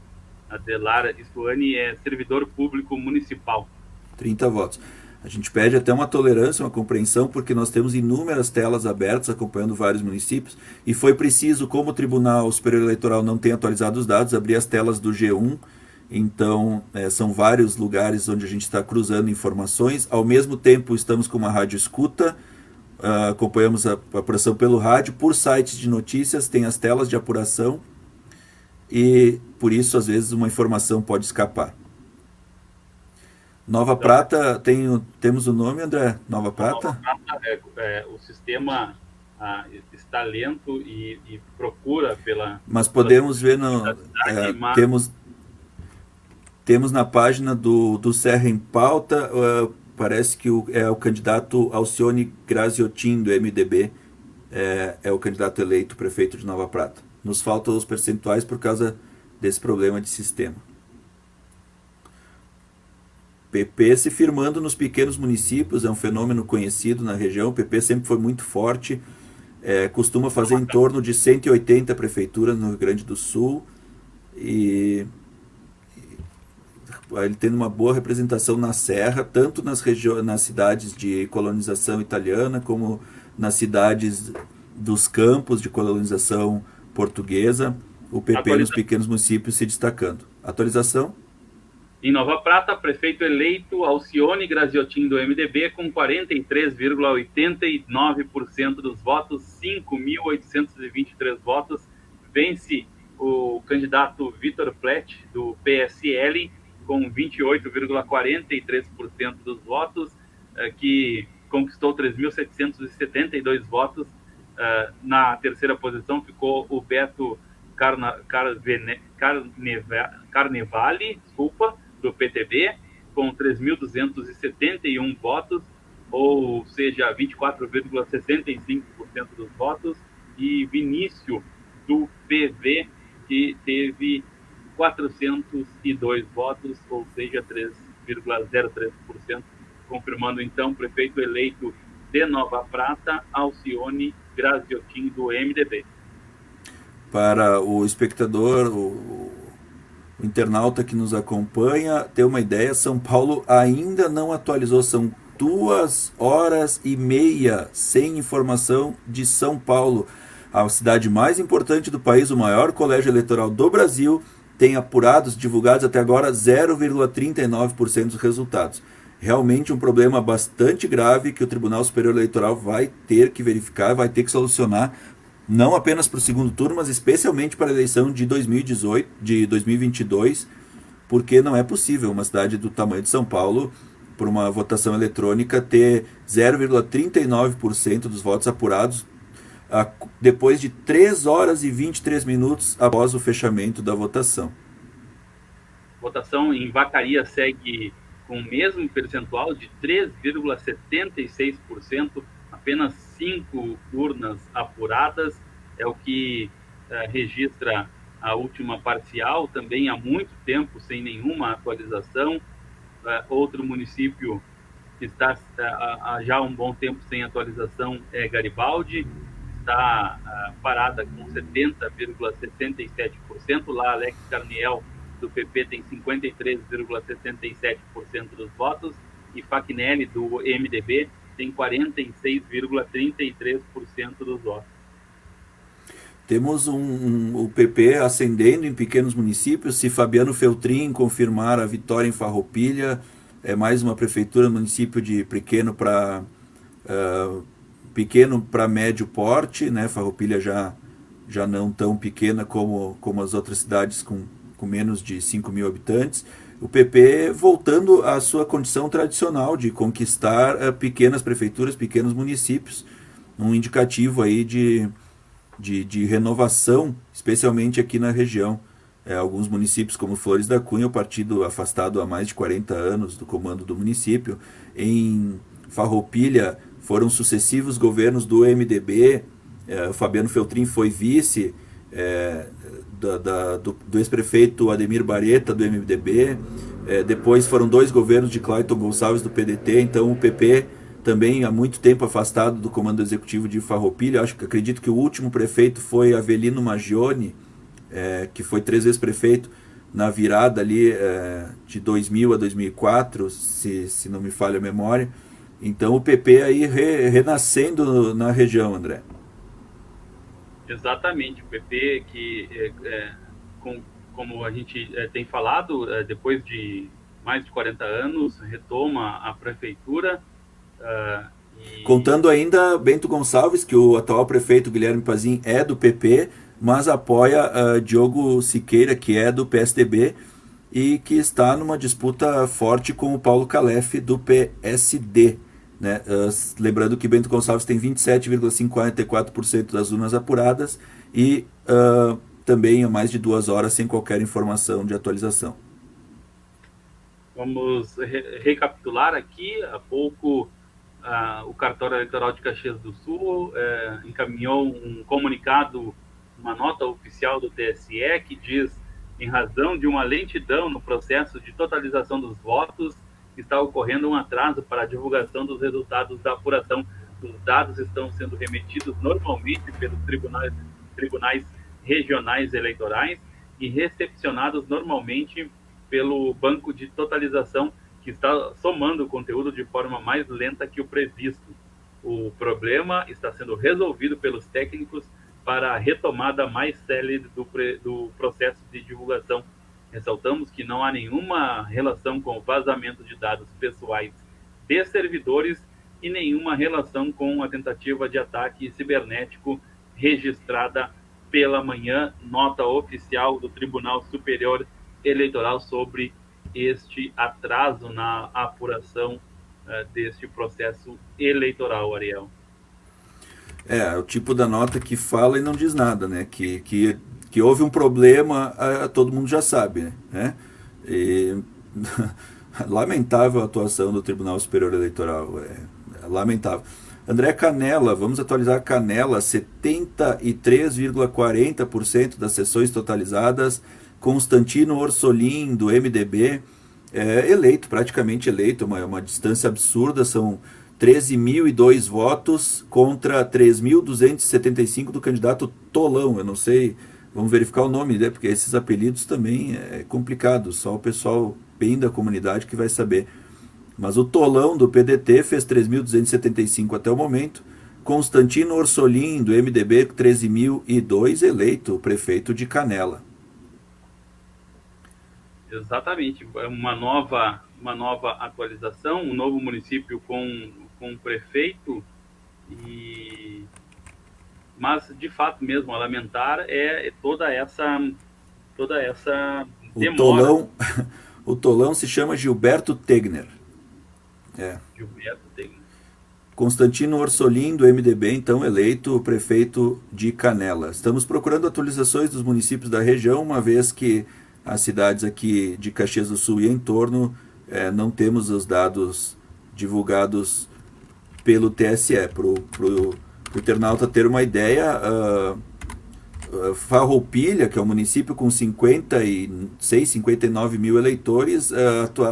Adelar Estuani é servidor público municipal. 30 votos. A gente pede até uma tolerância, uma compreensão, porque nós temos inúmeras telas abertas acompanhando vários municípios e foi preciso, como o Tribunal Superior Eleitoral não tem atualizado os dados, abrir as telas do G1. Então, são vários lugares onde a gente está cruzando informações. Ao mesmo tempo, estamos com uma rádio escuta, acompanhamos a apuração pelo rádio, por sites de notícias, tem as telas de apuração e, por isso, às vezes, uma informação pode escapar. Nova Prata, temos o nome, André? Nova Prata? Nova Prata, o sistema está lento e procura pela... Mas podemos ver, temos na página do Serra em Pauta, parece que é o candidato Alcione Graziotin, do MDB, é o candidato eleito prefeito de Nova Prata. Nos faltam os percentuais por causa desse problema de sistema. PP se firmando nos pequenos municípios, é um fenômeno conhecido na região. O PP sempre foi muito forte, costuma fazer em torno de 180 prefeituras no Rio Grande do Sul, e ele tendo uma boa representação na Serra, tanto nas cidades de colonização italiana, como nas cidades dos campos de colonização portuguesa, o PP nos pequenos municípios se destacando. Atualização? Em Nova Prata, prefeito eleito Alcione Graziotin, do MDB, com 43,89% dos votos, 5.823 votos. Vence o candidato Vitor Plet, do PSL, com 28,43% dos votos, que conquistou 3.772 votos. Na terceira posição ficou o Beto Carnevale, do PTB, com 3.271 votos, ou seja, 24,65% dos votos, e Vinícius, do PV, que teve 402 votos, ou seja, 3,03%, confirmando então o prefeito eleito de Nova Prata, Alcione Graziotin, do MDB. Para o espectador, o internauta que nos acompanha ter uma ideia, São Paulo ainda não atualizou, são 2h30 sem informação de São Paulo, a cidade mais importante do país, o maior colégio eleitoral do Brasil, tem apurados, divulgados até agora, 0,39% dos resultados. Realmente um problema bastante grave que o Tribunal Superior Eleitoral vai ter que verificar, vai ter que solucionar, não apenas para o segundo turno, mas especialmente para a eleição de 2022, porque não é possível uma cidade do tamanho de São Paulo, por uma votação eletrônica, ter 0,39% dos votos apurados depois de 3 horas e 23 minutos após o fechamento da votação. Votação em Vacaria segue com o mesmo percentual de 3,76%, apenas 5 urnas apuradas, é o que registra a última parcial, também há muito tempo sem nenhuma atualização. Outro município que está há já um bom tempo sem atualização é Garibaldi, está parada com 70,67%, lá Alex Carniel, do PP, tem 53,67% dos votos, e Facnelli, do MDB, tem 46,33% dos votos. Temos o PP ascendendo em pequenos municípios. Se Fabiano Feltrin confirmar a vitória em Farroupilha, é mais uma prefeitura no município de pequeno para médio porte, né? Farroupilha já não tão pequena como as outras cidades com menos de 5 mil habitantes. O PP voltando à sua condição tradicional de conquistar pequenas prefeituras, pequenos municípios, um indicativo aí de renovação, especialmente aqui na região. Alguns municípios como Flores da Cunha, o partido afastado há mais de 40 anos do comando do município. Em Farroupilha foram sucessivos governos do MDB, o Fabiano Feltrin foi vice do ex-prefeito Ademir Bareta, do MDB, depois foram 2 governos de Clayton Gonçalves, do PDT, então o PP também há muito tempo afastado do comando executivo de Farroupilha. Acredito que o último prefeito foi Avelino Maggioni, que foi 3 vezes prefeito na virada ali de 2000 a 2004, se não me falha a memória. Então o PP aí renascendo na região, André. Exatamente, o PP que, como a gente tem falado, depois de mais de 40 anos, retoma a prefeitura. Contando ainda Bento Gonçalves, que o atual prefeito Guilherme Pazin é do PP, mas apoia Diogo Siqueira, que é do PSDB, e que está numa disputa forte com o Paulo Calef, do PSD. Né? Lembrando que Bento Gonçalves tem 27,54% das urnas apuradas e também há mais de 2 horas sem qualquer informação de atualização. Vamos recapitular aqui. Há pouco, o Cartório Eleitoral de Caxias do Sul encaminhou um comunicado, uma nota oficial do TSE, que diz: em razão de uma lentidão no processo de totalização dos votos, está ocorrendo um atraso para a divulgação dos resultados da apuração. Os dados estão sendo remetidos normalmente pelos tribunais regionais eleitorais e recepcionados normalmente pelo banco de totalização, que está somando o conteúdo de forma mais lenta que o previsto. O problema está sendo resolvido pelos técnicos para a retomada mais célere do processo de divulgação. Ressaltamos que não há nenhuma relação com o vazamento de dados pessoais de servidores e nenhuma relação com a tentativa de ataque cibernético registrada pela manhã, nota oficial do Tribunal Superior Eleitoral sobre este atraso na apuração deste processo eleitoral, Ariel. É o tipo da nota que fala e não diz nada, né? Que houve um problema, todo mundo já sabe, né? E, lamentável a atuação do Tribunal Superior Eleitoral, lamentável. André Canela, vamos atualizar a Canela, 73,40% das sessões totalizadas. Constantino Orsolim, do MDB, eleito, praticamente eleito, uma distância absurda, são 13.002 votos contra 3.275 do candidato Tolão. Eu não sei, vamos verificar o nome, né? Porque esses apelidos também é complicado, só o pessoal bem da comunidade que vai saber. Mas o Tolão, do PDT, fez 3.275 até o momento. Constantino Orsolim, do MDB, 13.002, eleito prefeito de Canela. Exatamente, uma nova atualização, um novo município com prefeito, mas de fato mesmo a lamentar é toda essa demora. O Tolão se chama Gilberto Tegner. Gilberto Tegner. Constantino Orsolim, do MDB, então eleito prefeito de Canela. Estamos procurando atualizações dos municípios da região, uma vez que as cidades aqui de Caxias do Sul e em torno não temos os dados divulgados pelo TSE. Para o internauta ter uma ideia, Farroupilha, que é um município com 56, 59 mil eleitores,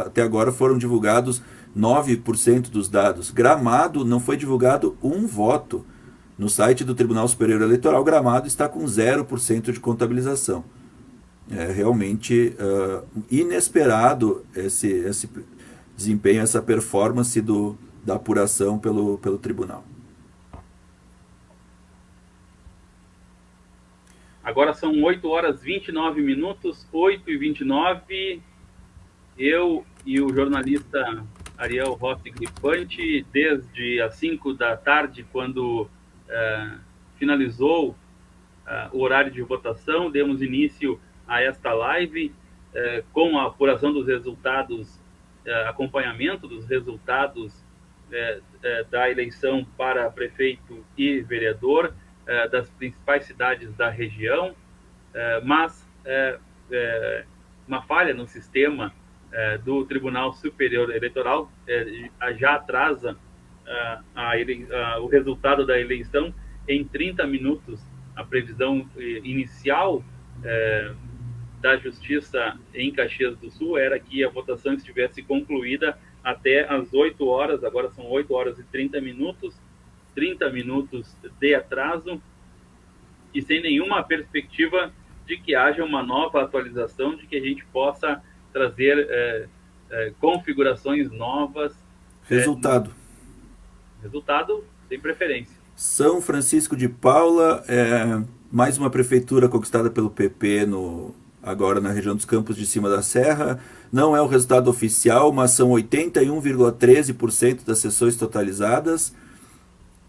até agora foram divulgados 9% dos dados. Gramado não foi divulgado um voto. No site do Tribunal Superior Eleitoral, Gramado está com 0% de contabilização. É realmente inesperado esse desempenho, essa performance da apuração pelo tribunal. Agora são 8 horas e 29 minutos, 8h29. Eu e o jornalista Ariel Rossi Gripante, desde as 5 da tarde, quando finalizou o horário de votação, demos início a esta live com a apuração dos resultados, acompanhamento dos resultados da eleição para prefeito e vereador das principais cidades da região, mas uma falha no sistema do Tribunal Superior Eleitoral já atrasa o resultado da eleição em 30 minutos. A previsão inicial da Justiça em Caxias do Sul era que a votação estivesse concluída até às 8 horas, agora são 8 horas e 30 minutos, 30 minutos de atraso, e sem nenhuma perspectiva de que haja uma nova atualização, de que a gente possa trazer configurações novas. Resultado sem preferência. São Francisco de Paula, mais uma prefeitura conquistada pelo PP agora na região dos Campos de Cima da Serra. Não é o resultado oficial, mas são 81,13% das sessões totalizadas.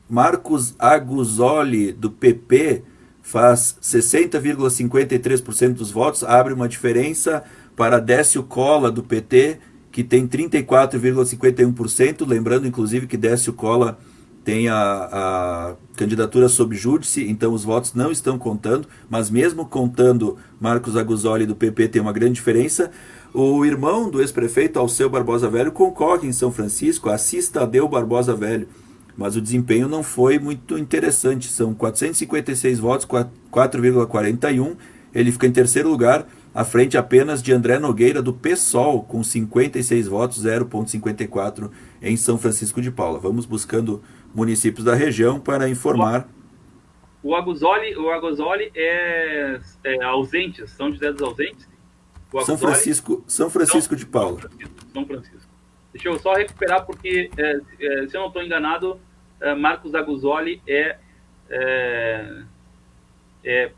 Marcos Aguzoli, do PP, faz 60,53% dos votos, abre uma diferença para Décio Cola, do PT, que tem 34,51%, lembrando inclusive que Décio Cola tem a candidatura sob júdice, então os votos não estão contando, mas mesmo contando, Marcos Aguzoli do PP tem uma grande diferença. O irmão do ex-prefeito Alceu Barbosa Velho concorre em São Francisco, Assis Tadeu Barbosa Velho, mas o desempenho não foi muito interessante. São 456 votos, 4,41. Ele fica em terceiro lugar, à frente apenas de André Nogueira, do PSOL, com 56 votos, 0,54 em São Francisco de Paula. Vamos buscando municípios da região para informar. O Aguzoli é ausente, São José dos Ausentes? São Francisco de Paula. São Francisco. Deixa eu só recuperar, porque, se eu não estou enganado, Marcos Aguzoli é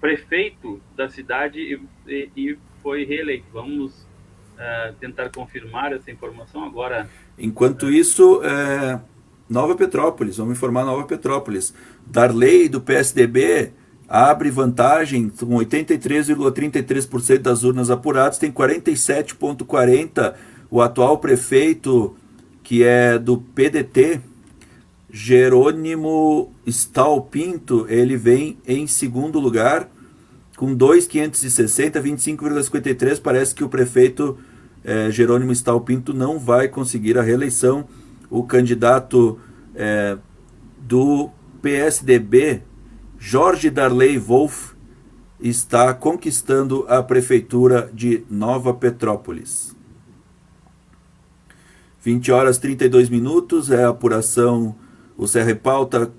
prefeito da cidade e foi reeleito. Vamos tentar confirmar essa informação agora. Enquanto isso, Nova Petrópolis, vamos informar Nova Petrópolis. Darley, do PSDB, abre vantagem com 83,33% das urnas apuradas, tem 47,40%. O atual prefeito, que é do PDT, Jerônimo Stahl Pinto, ele vem em segundo lugar, com 2.560, 25,53%. Parece que o prefeito Jerônimo Stahl Pinto não vai conseguir a reeleição. O candidato do PSDB, Jorge Darley Wolff, está conquistando a prefeitura de Nova Petrópolis. 20 horas 32 minutos, é a apuração, o Serra em Pauta,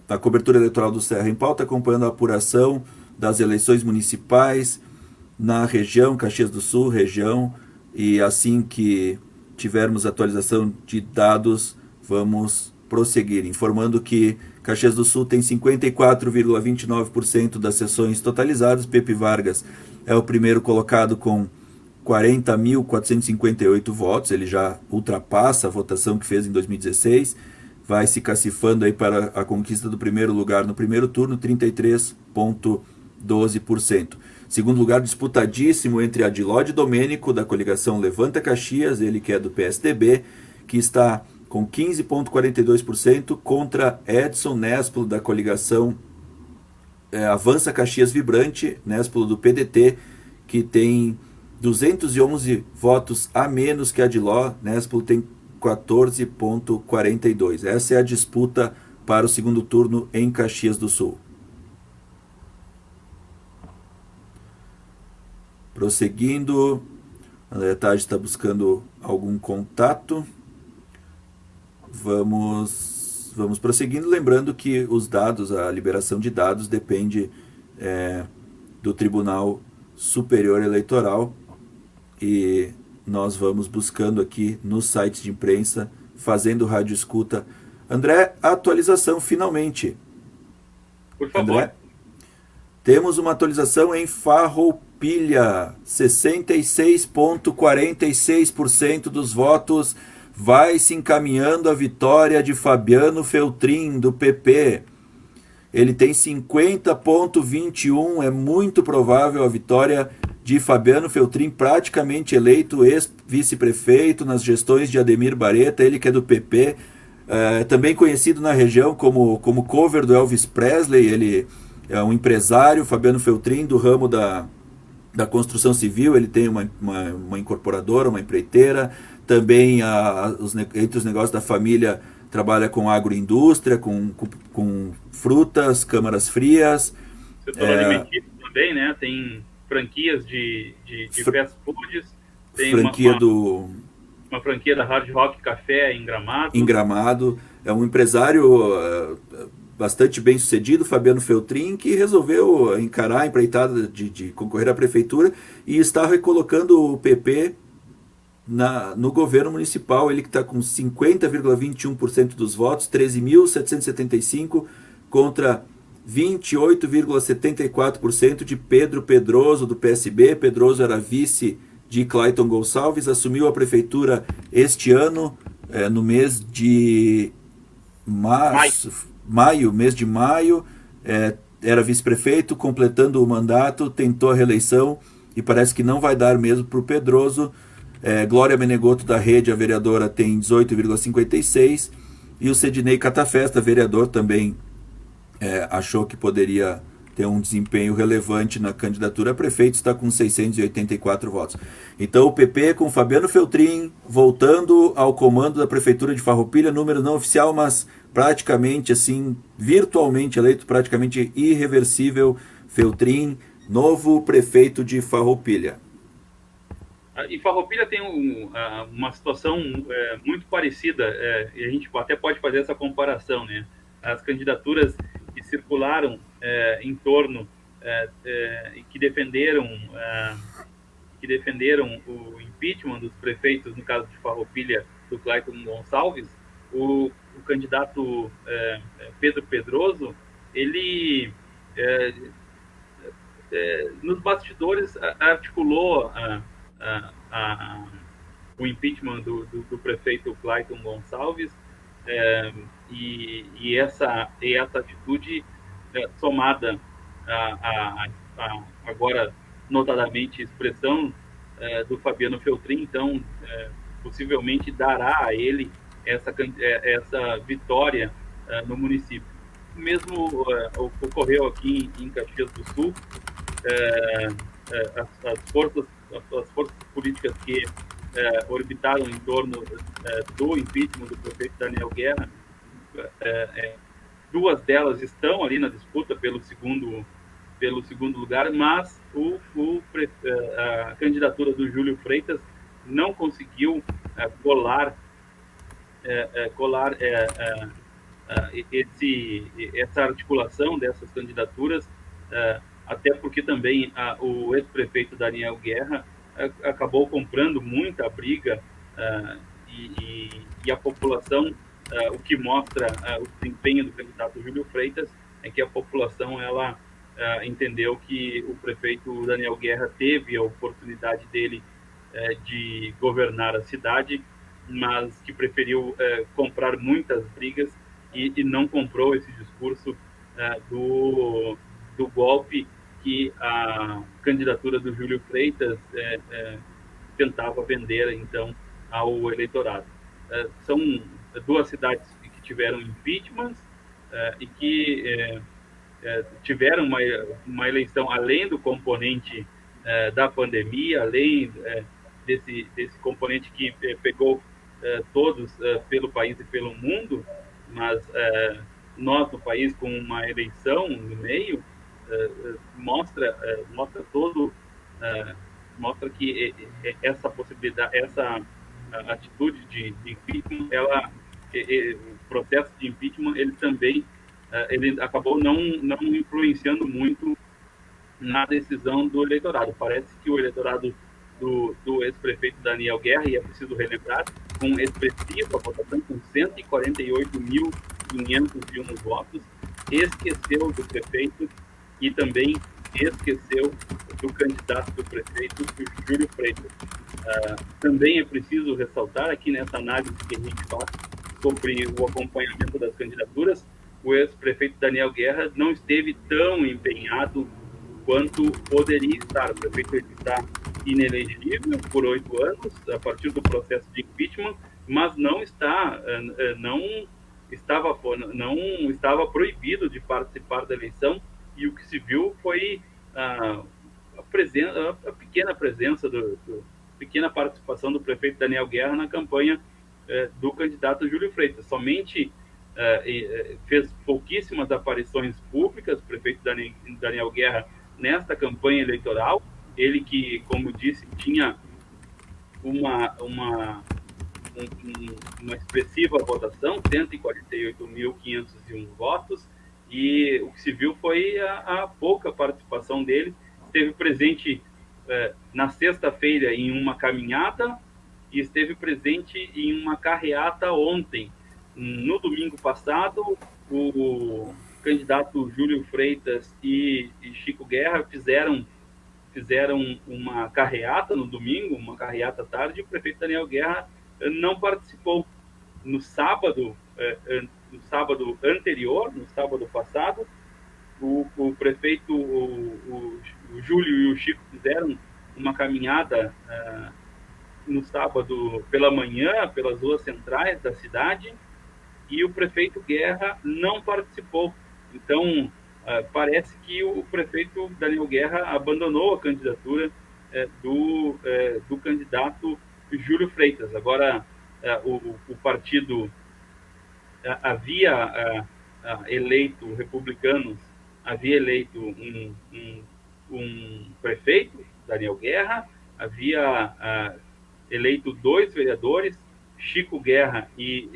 a cobertura eleitoral do Serra em Pauta, acompanhando a apuração das eleições municipais na região, Caxias do Sul, região, e assim que tivermos atualização de dados, vamos prosseguir, informando que Caxias do Sul tem 54,29% das sessões totalizadas. Pepe Vargas é o primeiro colocado com 40.458 votos, ele já ultrapassa a votação que fez em 2016, vai se cacifando aí para a conquista do primeiro lugar no primeiro turno, 33,12%. Segundo lugar disputadíssimo entre Adiló de Domênico, da coligação Levanta Caxias, ele que é do PSDB, que está com 15,42%, contra Edson Nespolo, da coligação Avança Caxias Vibrante, Nespolo do PDT, que tem 211 votos a menos que Adiló. Nespolo tem 14,42%. Essa é a disputa para o segundo turno em Caxias do Sul. Prosseguindo, André Tade está buscando algum contato. Vamos prosseguindo, lembrando que os dados, a liberação de dados depende do Tribunal Superior Eleitoral, e nós vamos buscando aqui nos sites de imprensa, fazendo rádio escuta. André, atualização finalmente. Por favor. André, temos uma atualização em Farroupilha, 66,46% dos votos vai se encaminhando a vitória de Fabiano Feltrin, do PP. Ele tem 50,21%, é muito provável a vitória de Fabiano Feltrin, praticamente eleito ex-vice-prefeito nas gestões de Ademir Bareta, ele que é do PP, também conhecido na região como cover do Elvis Presley. Ele é um empresário, Fabiano Feltrin, do ramo da construção civil. Ele tem uma incorporadora, uma empreiteira, também entre os negócios da família trabalha com agroindústria, com frutas, câmaras frias. Setor alimentício também, né? Tem franquias de fast foods. Tem franquia uma franquia da Hard Rock Café em Gramado. Em Gramado. É um empresário bastante bem sucedido, Fabiano Feltrin, que resolveu encarar a empreitada de concorrer à prefeitura e está recolocando o PP no governo municipal. Ele que está com 50,21% dos votos, 13.775 contra 28,74% de Pedro Pedroso, do PSB. Pedroso era vice de Clayton Gonçalves, assumiu a prefeitura este ano, no mês de mês de maio, era vice-prefeito, completando o mandato, tentou a reeleição e parece que não vai dar mesmo para o Pedroso. Glória Menegotto, da Rede, a vereadora, tem 18,56%, e o Cedinei Catafesta, vereador, também achou que poderia tem um desempenho relevante na candidatura a prefeito, está com 684 votos. Então o PP com Fabiano Feltrin voltando ao comando da prefeitura de Farroupilha, número não oficial, mas praticamente assim, virtualmente eleito, praticamente irreversível, Feltrin, novo prefeito de Farroupilha. E Farroupilha tem uma situação muito parecida, e a gente até pode fazer essa comparação, né? As candidaturas que circularam em torno e que defenderam o impeachment dos prefeitos, no caso de Farroupilha, do Clayton Gonçalves, o candidato Pedro Pedroso, ele nos bastidores articulou o impeachment do prefeito Clayton Gonçalves, e essa atitude somada agora notadamente expressão do Fabiano Feltrin, então possivelmente dará a ele essa vitória no município. O mesmo ocorreu aqui em Caxias do Sul. As forças políticas que orbitaram em torno do impeachment do prefeito Daniel Guerra, duas delas estão ali na disputa pelo segundo lugar, mas a candidatura do Júlio Freitas não conseguiu colar essa articulação dessas candidaturas, até porque também o ex-prefeito Daniel Guerra acabou comprando muita briga, e a população, o que mostra o desempenho do candidato Júlio Freitas é que a população ela entendeu que o prefeito Daniel Guerra teve a oportunidade dele de governar a cidade, mas que preferiu comprar muitas brigas e não comprou esse discurso do golpe que a candidatura do Júlio Freitas tentava vender, então, ao eleitorado. São duas cidades que tiveram impeachments e que tiveram uma eleição além do componente da pandemia, além desse componente que pegou todos pelo país e pelo mundo, mas nós no país com uma eleição no meio mostra que essa possibilidade, essa atitude de impeachment, o processo de impeachment, ele também ele acabou não influenciando muito na decisão do eleitorado. Parece que o eleitorado do ex-prefeito Daniel Guerra, e é preciso relembrar, com expressiva votação, com 148.501 votos, esqueceu do prefeito e também esqueceu do candidato do prefeito, o Júlio Freitas. Também é preciso ressaltar aqui nessa análise que a gente faz sobre o acompanhamento das candidaturas, o ex-prefeito Daniel Guerra não esteve tão empenhado quanto poderia estar. O prefeito está inelegível por 8 anos, a partir do processo de impeachment, mas não estava proibido de participar da eleição, e o que se viu foi a pequena participação do prefeito Daniel Guerra na campanha do candidato Júlio Freitas. Somente fez pouquíssimas aparições públicas, o prefeito Daniel Guerra, nesta campanha eleitoral. Ele que, como disse, tinha uma expressiva votação, 148.501 votos, e o que se viu foi a pouca participação dele. Esteve presente na sexta-feira em uma caminhada e esteve presente em uma carreata ontem. No domingo passado, o candidato Júlio Freitas e Chico Guerra fizeram uma carreata no domingo, uma carreata à tarde, e o prefeito Daniel Guerra não participou. No sábado anterior, no sábado passado, o prefeito, o Júlio e o Chico fizeram uma caminhada no sábado pela manhã, pelas ruas centrais da cidade, e o prefeito Guerra não participou. Então, parece que o prefeito Daniel Guerra abandonou a candidatura do candidato Júlio Freitas. Agora, o partido havia eleito, republicanos, havia eleito um prefeito, Daniel Guerra, havia eleito 2 vereadores, Chico Guerra e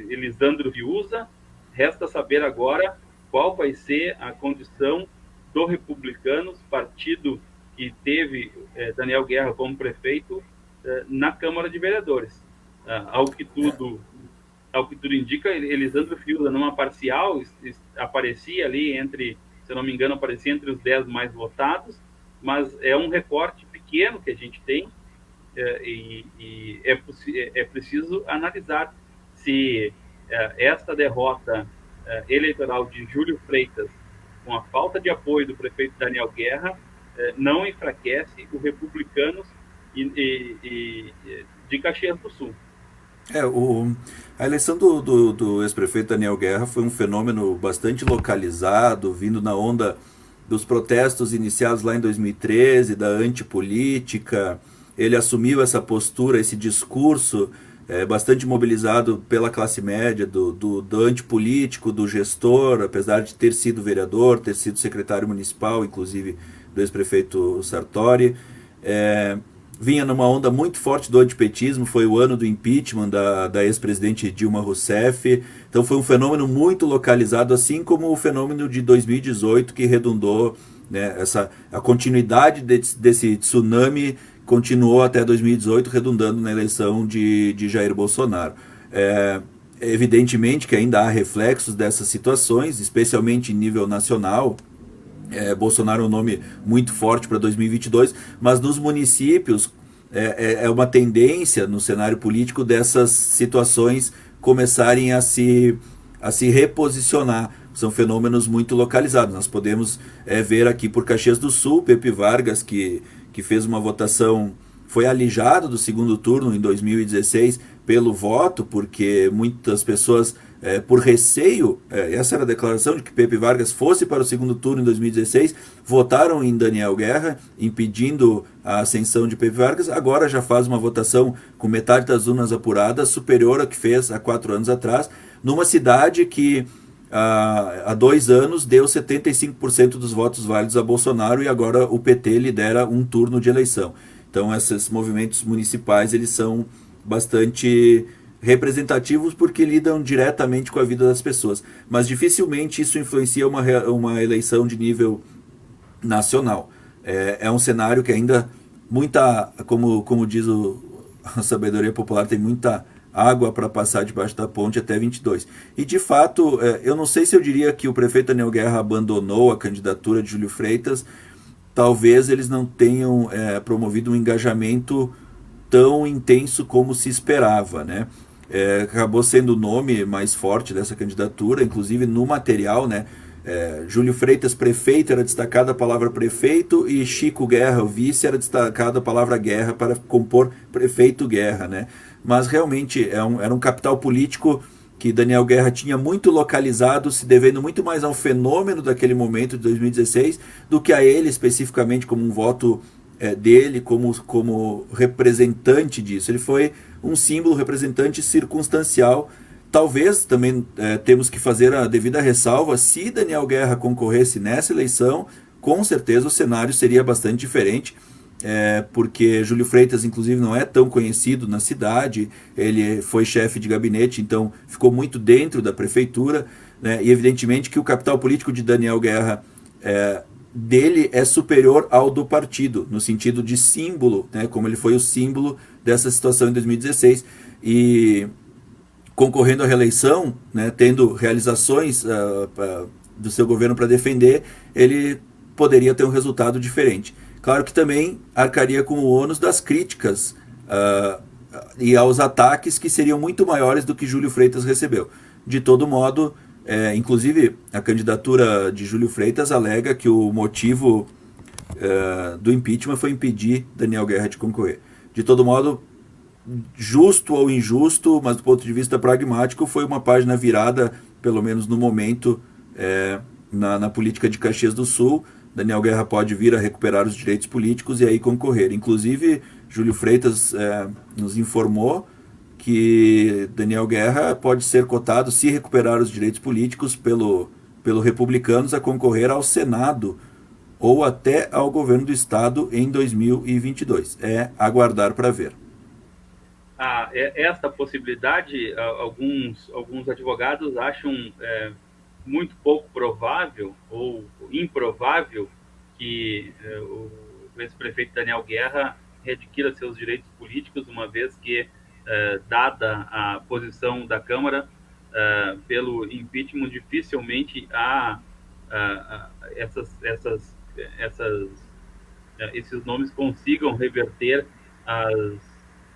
Elisandro Viúza. Resta saber agora qual vai ser a condição do Republicanos, partido que teve Daniel Guerra como prefeito na Câmara de Vereadores. Ao que tudo indica, Elisandro Viúza, numa parcial, aparecia ali entre, se eu não me engano, aparecia entre os 10 mais votados, mas é um recorte pequeno que a gente tem, e é preciso analisar se esta derrota eleitoral de Júlio Freitas, com a falta de apoio do prefeito Daniel Guerra, não enfraquece o Republicanos de Caxias do Sul. A eleição do ex-prefeito Daniel Guerra foi um fenômeno bastante localizado, vindo na onda dos protestos iniciados lá em 2013, da antipolítica. Ele assumiu essa postura, esse discurso bastante mobilizado pela classe média, do antipolítico, do gestor, apesar de ter sido vereador, ter sido secretário municipal, inclusive do ex-prefeito Sartori. Vinha numa onda muito forte do antipetismo, foi o ano do impeachment da ex-presidente Dilma Rousseff, então foi um fenômeno muito localizado, assim como o fenômeno de 2018 que redundou, né, a continuidade desse tsunami continuou até 2018, redundando na eleição de Jair Bolsonaro. Evidentemente que ainda há reflexos dessas situações, especialmente em nível nacional. Bolsonaro é um nome muito forte para 2022, mas nos municípios é uma tendência no cenário político dessas situações começarem a se reposicionar. São fenômenos muito localizados. Nós podemos ver aqui por Caxias do Sul, Pepe Vargas, que fez uma votação, foi alijado do segundo turno em 2016 pelo voto, porque muitas pessoas, por receio, essa era a declaração de que Pepe Vargas fosse para o segundo turno em 2016, votaram em Daniel Guerra, impedindo a ascensão de Pepe Vargas. Agora já faz uma votação com metade das urnas apuradas, superior à que fez há 4 anos atrás, numa cidade que há 2 anos deu 75% dos votos válidos a Bolsonaro, e agora o PT lidera um turno de eleição. Então esses movimentos municipais, eles são bastante representativos porque lidam diretamente com a vida das pessoas, mas dificilmente isso influencia uma eleição de nível nacional. É um cenário que ainda como diz a sabedoria popular, tem muita água para passar debaixo da ponte até 22. E de fato, eu não sei se eu diria que o prefeito Daniel Guerra abandonou a candidatura de Júlio Freitas. Talvez eles não tenham promovido um engajamento tão intenso como se esperava, né? Acabou sendo o nome mais forte dessa candidatura, inclusive no material, né? Júlio Freitas, prefeito, era destacada a palavra prefeito, e Chico Guerra, o vice, era destacada a palavra guerra para compor prefeito Guerra, né? Mas realmente era um capital político que Daniel Guerra tinha muito localizado, se devendo muito mais ao fenômeno daquele momento de 2016 do que a ele especificamente como um voto dele como representante disso. Ele foi um símbolo, representante circunstancial. Talvez também temos que fazer a devida ressalva: se Daniel Guerra concorresse nessa eleição, com certeza o cenário seria bastante diferente, porque Júlio Freitas, inclusive, não é tão conhecido na cidade. Ele foi chefe de gabinete, então ficou muito dentro da prefeitura, né? E evidentemente que o capital político de Daniel Guerra dele é superior ao do partido, no sentido de símbolo, né? Como ele foi o símbolo dessa situação em 2016, e concorrendo à reeleição, né, tendo realizações do seu governo para defender, ele poderia ter um resultado diferente. Claro que também arcaria com o ônus das críticas e aos ataques, que seriam muito maiores do que Júlio Freitas recebeu. De todo modo, inclusive a candidatura de Júlio Freitas alega que o motivo do impeachment foi impedir Daniel Guerra de concorrer. De todo modo, justo ou injusto, mas do ponto de vista pragmático, foi uma página virada, pelo menos no momento, na política de Caxias do Sul, Daniel Guerra pode vir a recuperar os direitos políticos e aí concorrer. Inclusive, Júlio Freitas nos informou que Daniel Guerra pode ser cotado, se recuperar os direitos políticos, pelo Republicanos a concorrer ao Senado ou até ao governo do estado em 2022. É aguardar para ver. Esta possibilidade, alguns advogados acham muito pouco provável ou improvável que o ex-prefeito Daniel Guerra readquira seus direitos políticos, uma vez que, dada a posição da Câmara pelo impeachment, dificilmente esses nomes consigam reverter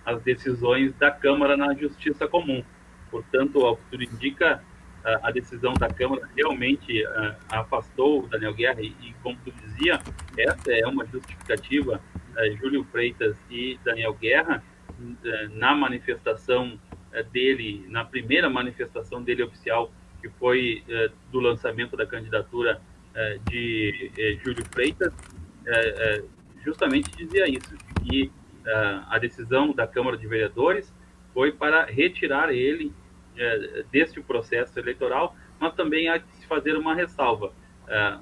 as decisões da Câmara na Justiça Comum. Portanto, ao que tudo indica, a decisão da Câmara realmente afastou o Daniel Guerra e, como tu dizia, essa é uma justificativa. Júlio Freitas e Daniel Guerra, na manifestação dele, na primeira manifestação dele oficial, que foi do lançamento da candidatura de Júlio Freitas, justamente dizia isso, que a decisão da Câmara de Vereadores foi para retirar ele deste processo eleitoral, mas também há de se fazer uma ressalva.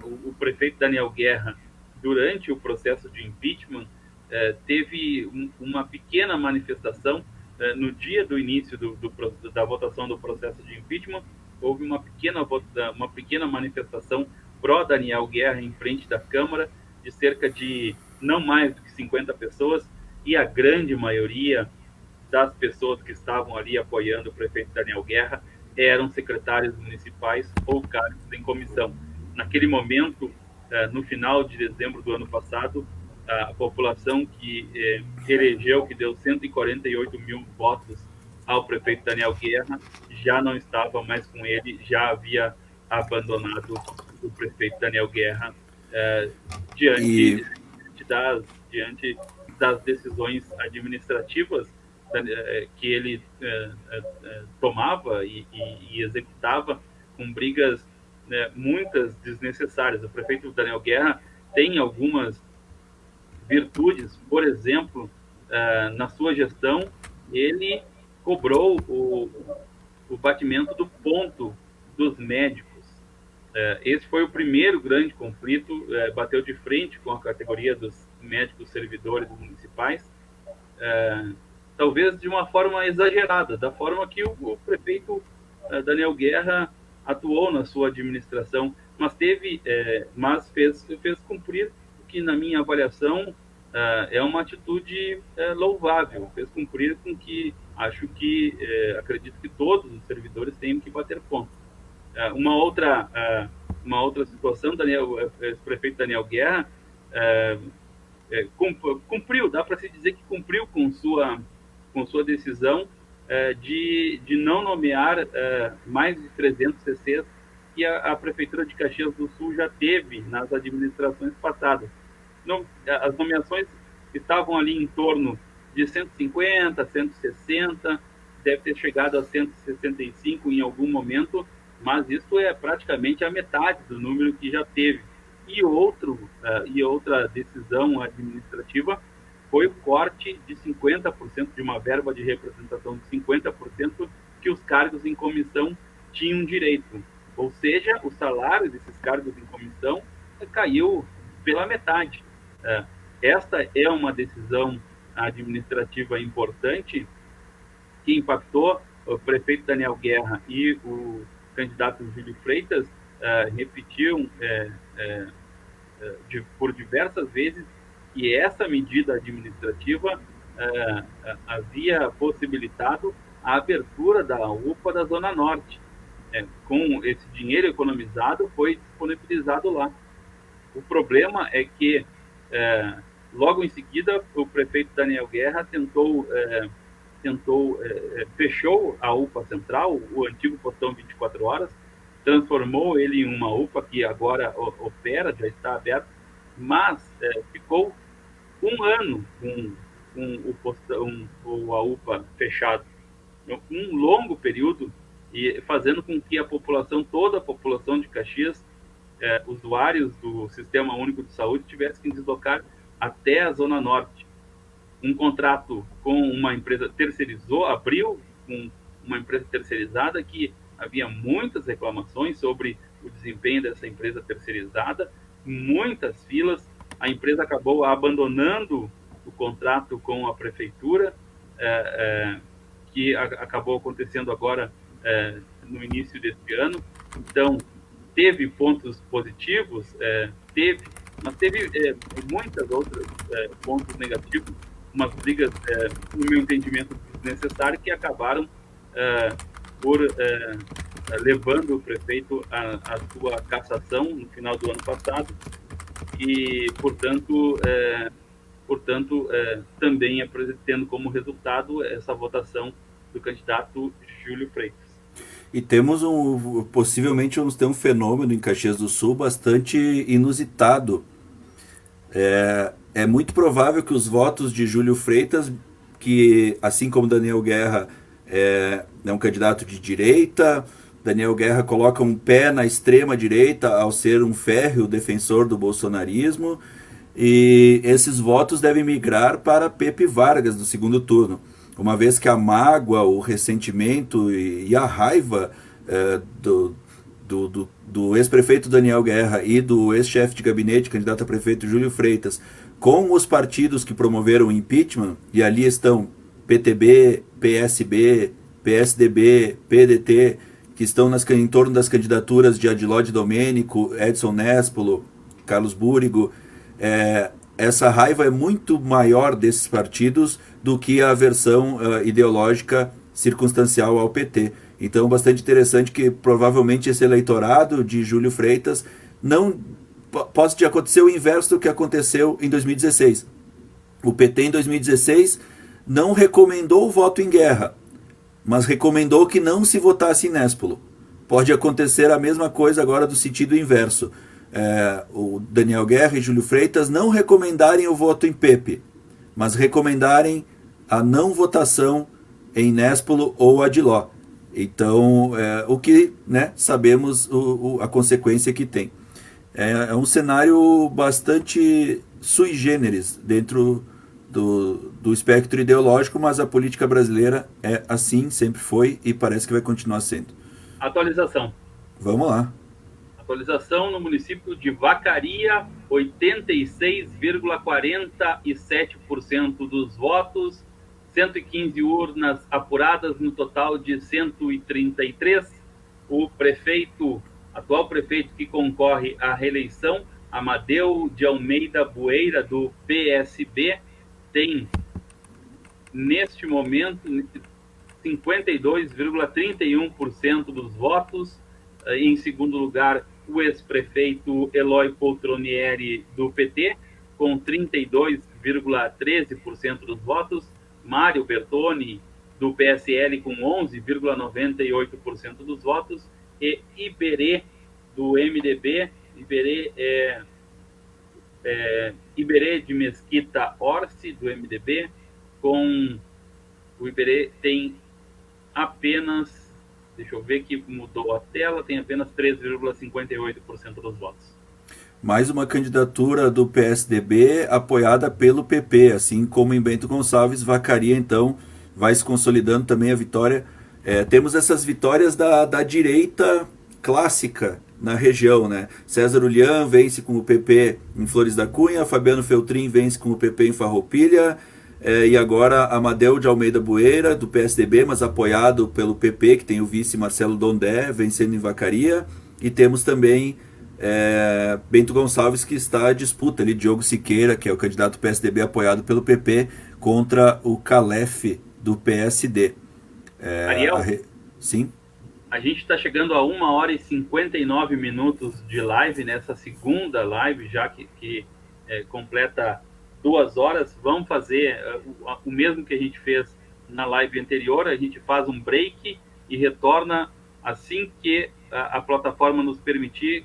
O prefeito Daniel Guerra, durante o processo de impeachment, teve uma pequena manifestação no dia do início da votação do processo de impeachment. Houve uma pequena manifestação pró-Daniel Guerra em frente da Câmara, de cerca de não mais do que 50 pessoas, e a grande maioria das pessoas que estavam ali apoiando o prefeito Daniel Guerra eram secretários municipais ou cargos em comissão. Naquele momento, no final de dezembro do ano passado, a população que elegeu, que deu 148 mil votos ao prefeito Daniel Guerra, já não estava mais com ele, já havia abandonado o prefeito Daniel Guerra diante das decisões administrativas que ele tomava e executava, com brigas muitas desnecessárias. O prefeito Daniel Guerra tem algumas virtudes. Por exemplo, na sua gestão, ele cobrou o batimento do ponto dos médicos. Esse foi o primeiro grande conflito, bateu de frente com a categoria dos médicos servidores municipais, talvez de uma forma exagerada, da forma que o prefeito Daniel Guerra atuou na sua administração, mas fez cumprir o que, na minha avaliação, é uma atitude louvável, fez cumprir com que acredito que todos os servidores têm que bater ponto. Uma outra situação, o prefeito Daniel Guerra cumpriu, dá para se dizer que cumpriu com sua decisão de não nomear mais de 300 CCs que a Prefeitura de Caxias do Sul já teve nas administrações passadas. As nomeações estavam ali em torno de 150, 160, deve ter chegado a 165 em algum momento, mas isso é praticamente a metade do número que já teve. E outra decisão administrativa foi o corte de 50%, de uma verba de representação de 50% que os cargos em comissão tinham direito. Ou seja, o salário desses cargos em comissão caiu pela metade. Esta é uma decisão administrativa importante que impactou o prefeito Daniel Guerra e o candidato Júlio Freitas, repetiam por diversas vezes que essa medida administrativa havia possibilitado a abertura da UPA da Zona Norte. Com esse dinheiro economizado, foi disponibilizado lá. O problema é que, logo em seguida, o prefeito Daniel Guerra fechou a UPA Central, o antigo Postão 24 Horas, transformou ele em uma UPA que agora opera, já está aberta, mas ficou um ano com a UPA fechada, um longo período, e fazendo com que toda a população de Caxias usuários do Sistema Único de Saúde tivessem que deslocar até a Zona Norte. Um contrato com uma empresa abriu com uma empresa terceirizada que havia muitas reclamações sobre o desempenho dessa empresa terceirizada, muitas filas, a empresa acabou abandonando o contrato com a prefeitura, que acabou acontecendo agora no início deste ano. Então, teve pontos positivos, mas teve muitas outras pontos negativos, umas brigas, no meu entendimento, desnecessárias, que acabaram por levando o prefeito à sua cassação no final do ano passado e, portanto, também tendo como resultado essa votação do candidato Júlio Freitas. E temos possivelmente vamos ter um fenômeno em Caxias do Sul bastante inusitado. É muito provável que os votos de Júlio Freitas, que assim como Daniel Guerra é um candidato de direita, Daniel Guerra coloca um pé na extrema direita ao ser um férreo defensor do bolsonarismo, e esses votos devem migrar para Pepe Vargas no segundo turno, uma vez que a mágoa, o ressentimento e a raiva do ex-prefeito Daniel Guerra e do ex-chefe de gabinete, candidato a prefeito Júlio Freitas, com os partidos que promoveram o impeachment, e ali estão PTB, PSB, PSDB, PDT, que estão em torno das candidaturas de Adiló de Domênico, Edson Nespolo, Carlos Búrigo. Essa raiva é muito maior desses partidos do que a versão ideológica circunstancial ao PT. Então, bastante interessante que provavelmente esse eleitorado de Júlio Freitas não pode acontecer o inverso do que aconteceu em 2016. O PT em 2016 não recomendou o voto em Guerra, mas recomendou que não se votasse em Nespolo. Pode acontecer a mesma coisa agora do sentido inverso. O Daniel Guerra e Júlio Freitas não recomendarem o voto em Pepe, mas recomendarem a não votação em Nespolo ou Adiló. Então, o que sabemos a consequência que tem. É um cenário bastante sui generis dentro do espectro ideológico, mas a política brasileira é assim, sempre foi e parece que vai continuar sendo. Atualização. Vamos lá. Atualização no município de Vacaria, 86,47% dos votos, 115 urnas apuradas no total de 133. O atual prefeito que concorre à reeleição, Amadeu de Almeida Bueira, do PSB, tem, neste momento, 52,31% dos votos. Em segundo lugar, o ex-prefeito Eloy Poltronieri, do PT, com 32,13% dos votos. Mário Bertoni, do PSL, com 11,98% dos votos. E Iberê, do MDB, Iberê de Mesquita Orsi, do MDB, o Iberê tem apenas, deixa eu ver que mudou a tela, tem apenas 3,58% dos votos. Mais uma candidatura do PSDB apoiada pelo PP, assim como em Bento Gonçalves. Vacaria, então, vai se consolidando também a vitória. Temos essas vitórias da direita clássica na região, né? César Ulian vence com o PP em Flores da Cunha, Fabiano Feltrin vence com o PP em Farroupilha, e agora Amadeu de Almeida Bueira, do PSDB, mas apoiado pelo PP, que tem o vice Marcelo Dondé, vencendo em Vacaria. E temos também Bento Gonçalves, que está à disputa ali, Diogo Siqueira, que é o candidato PSDB apoiado pelo PP, contra o Calef, do PSD. Ariel? Sim? A gente está chegando a 1h59 de live, nessa segunda live, já que completa 2 horas. Vamos fazer o mesmo que a gente fez na live anterior. A gente faz um break e retorna assim que a plataforma nos permitir,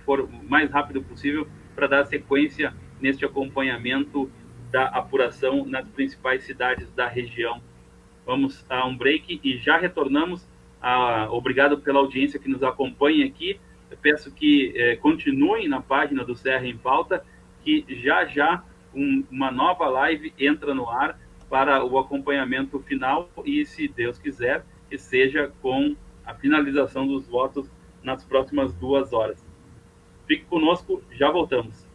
for o mais rápido possível, para dar sequência neste acompanhamento da apuração nas principais cidades da região. Vamos a um break e já retornamos. Obrigado pela audiência que nos acompanha aqui. Eu peço que continuem na página do CR em Pauta, que já já uma nova live entra no ar para o acompanhamento final e, se Deus quiser, que seja com a finalização dos votos nas próximas 2 horas. Fique conosco, já voltamos.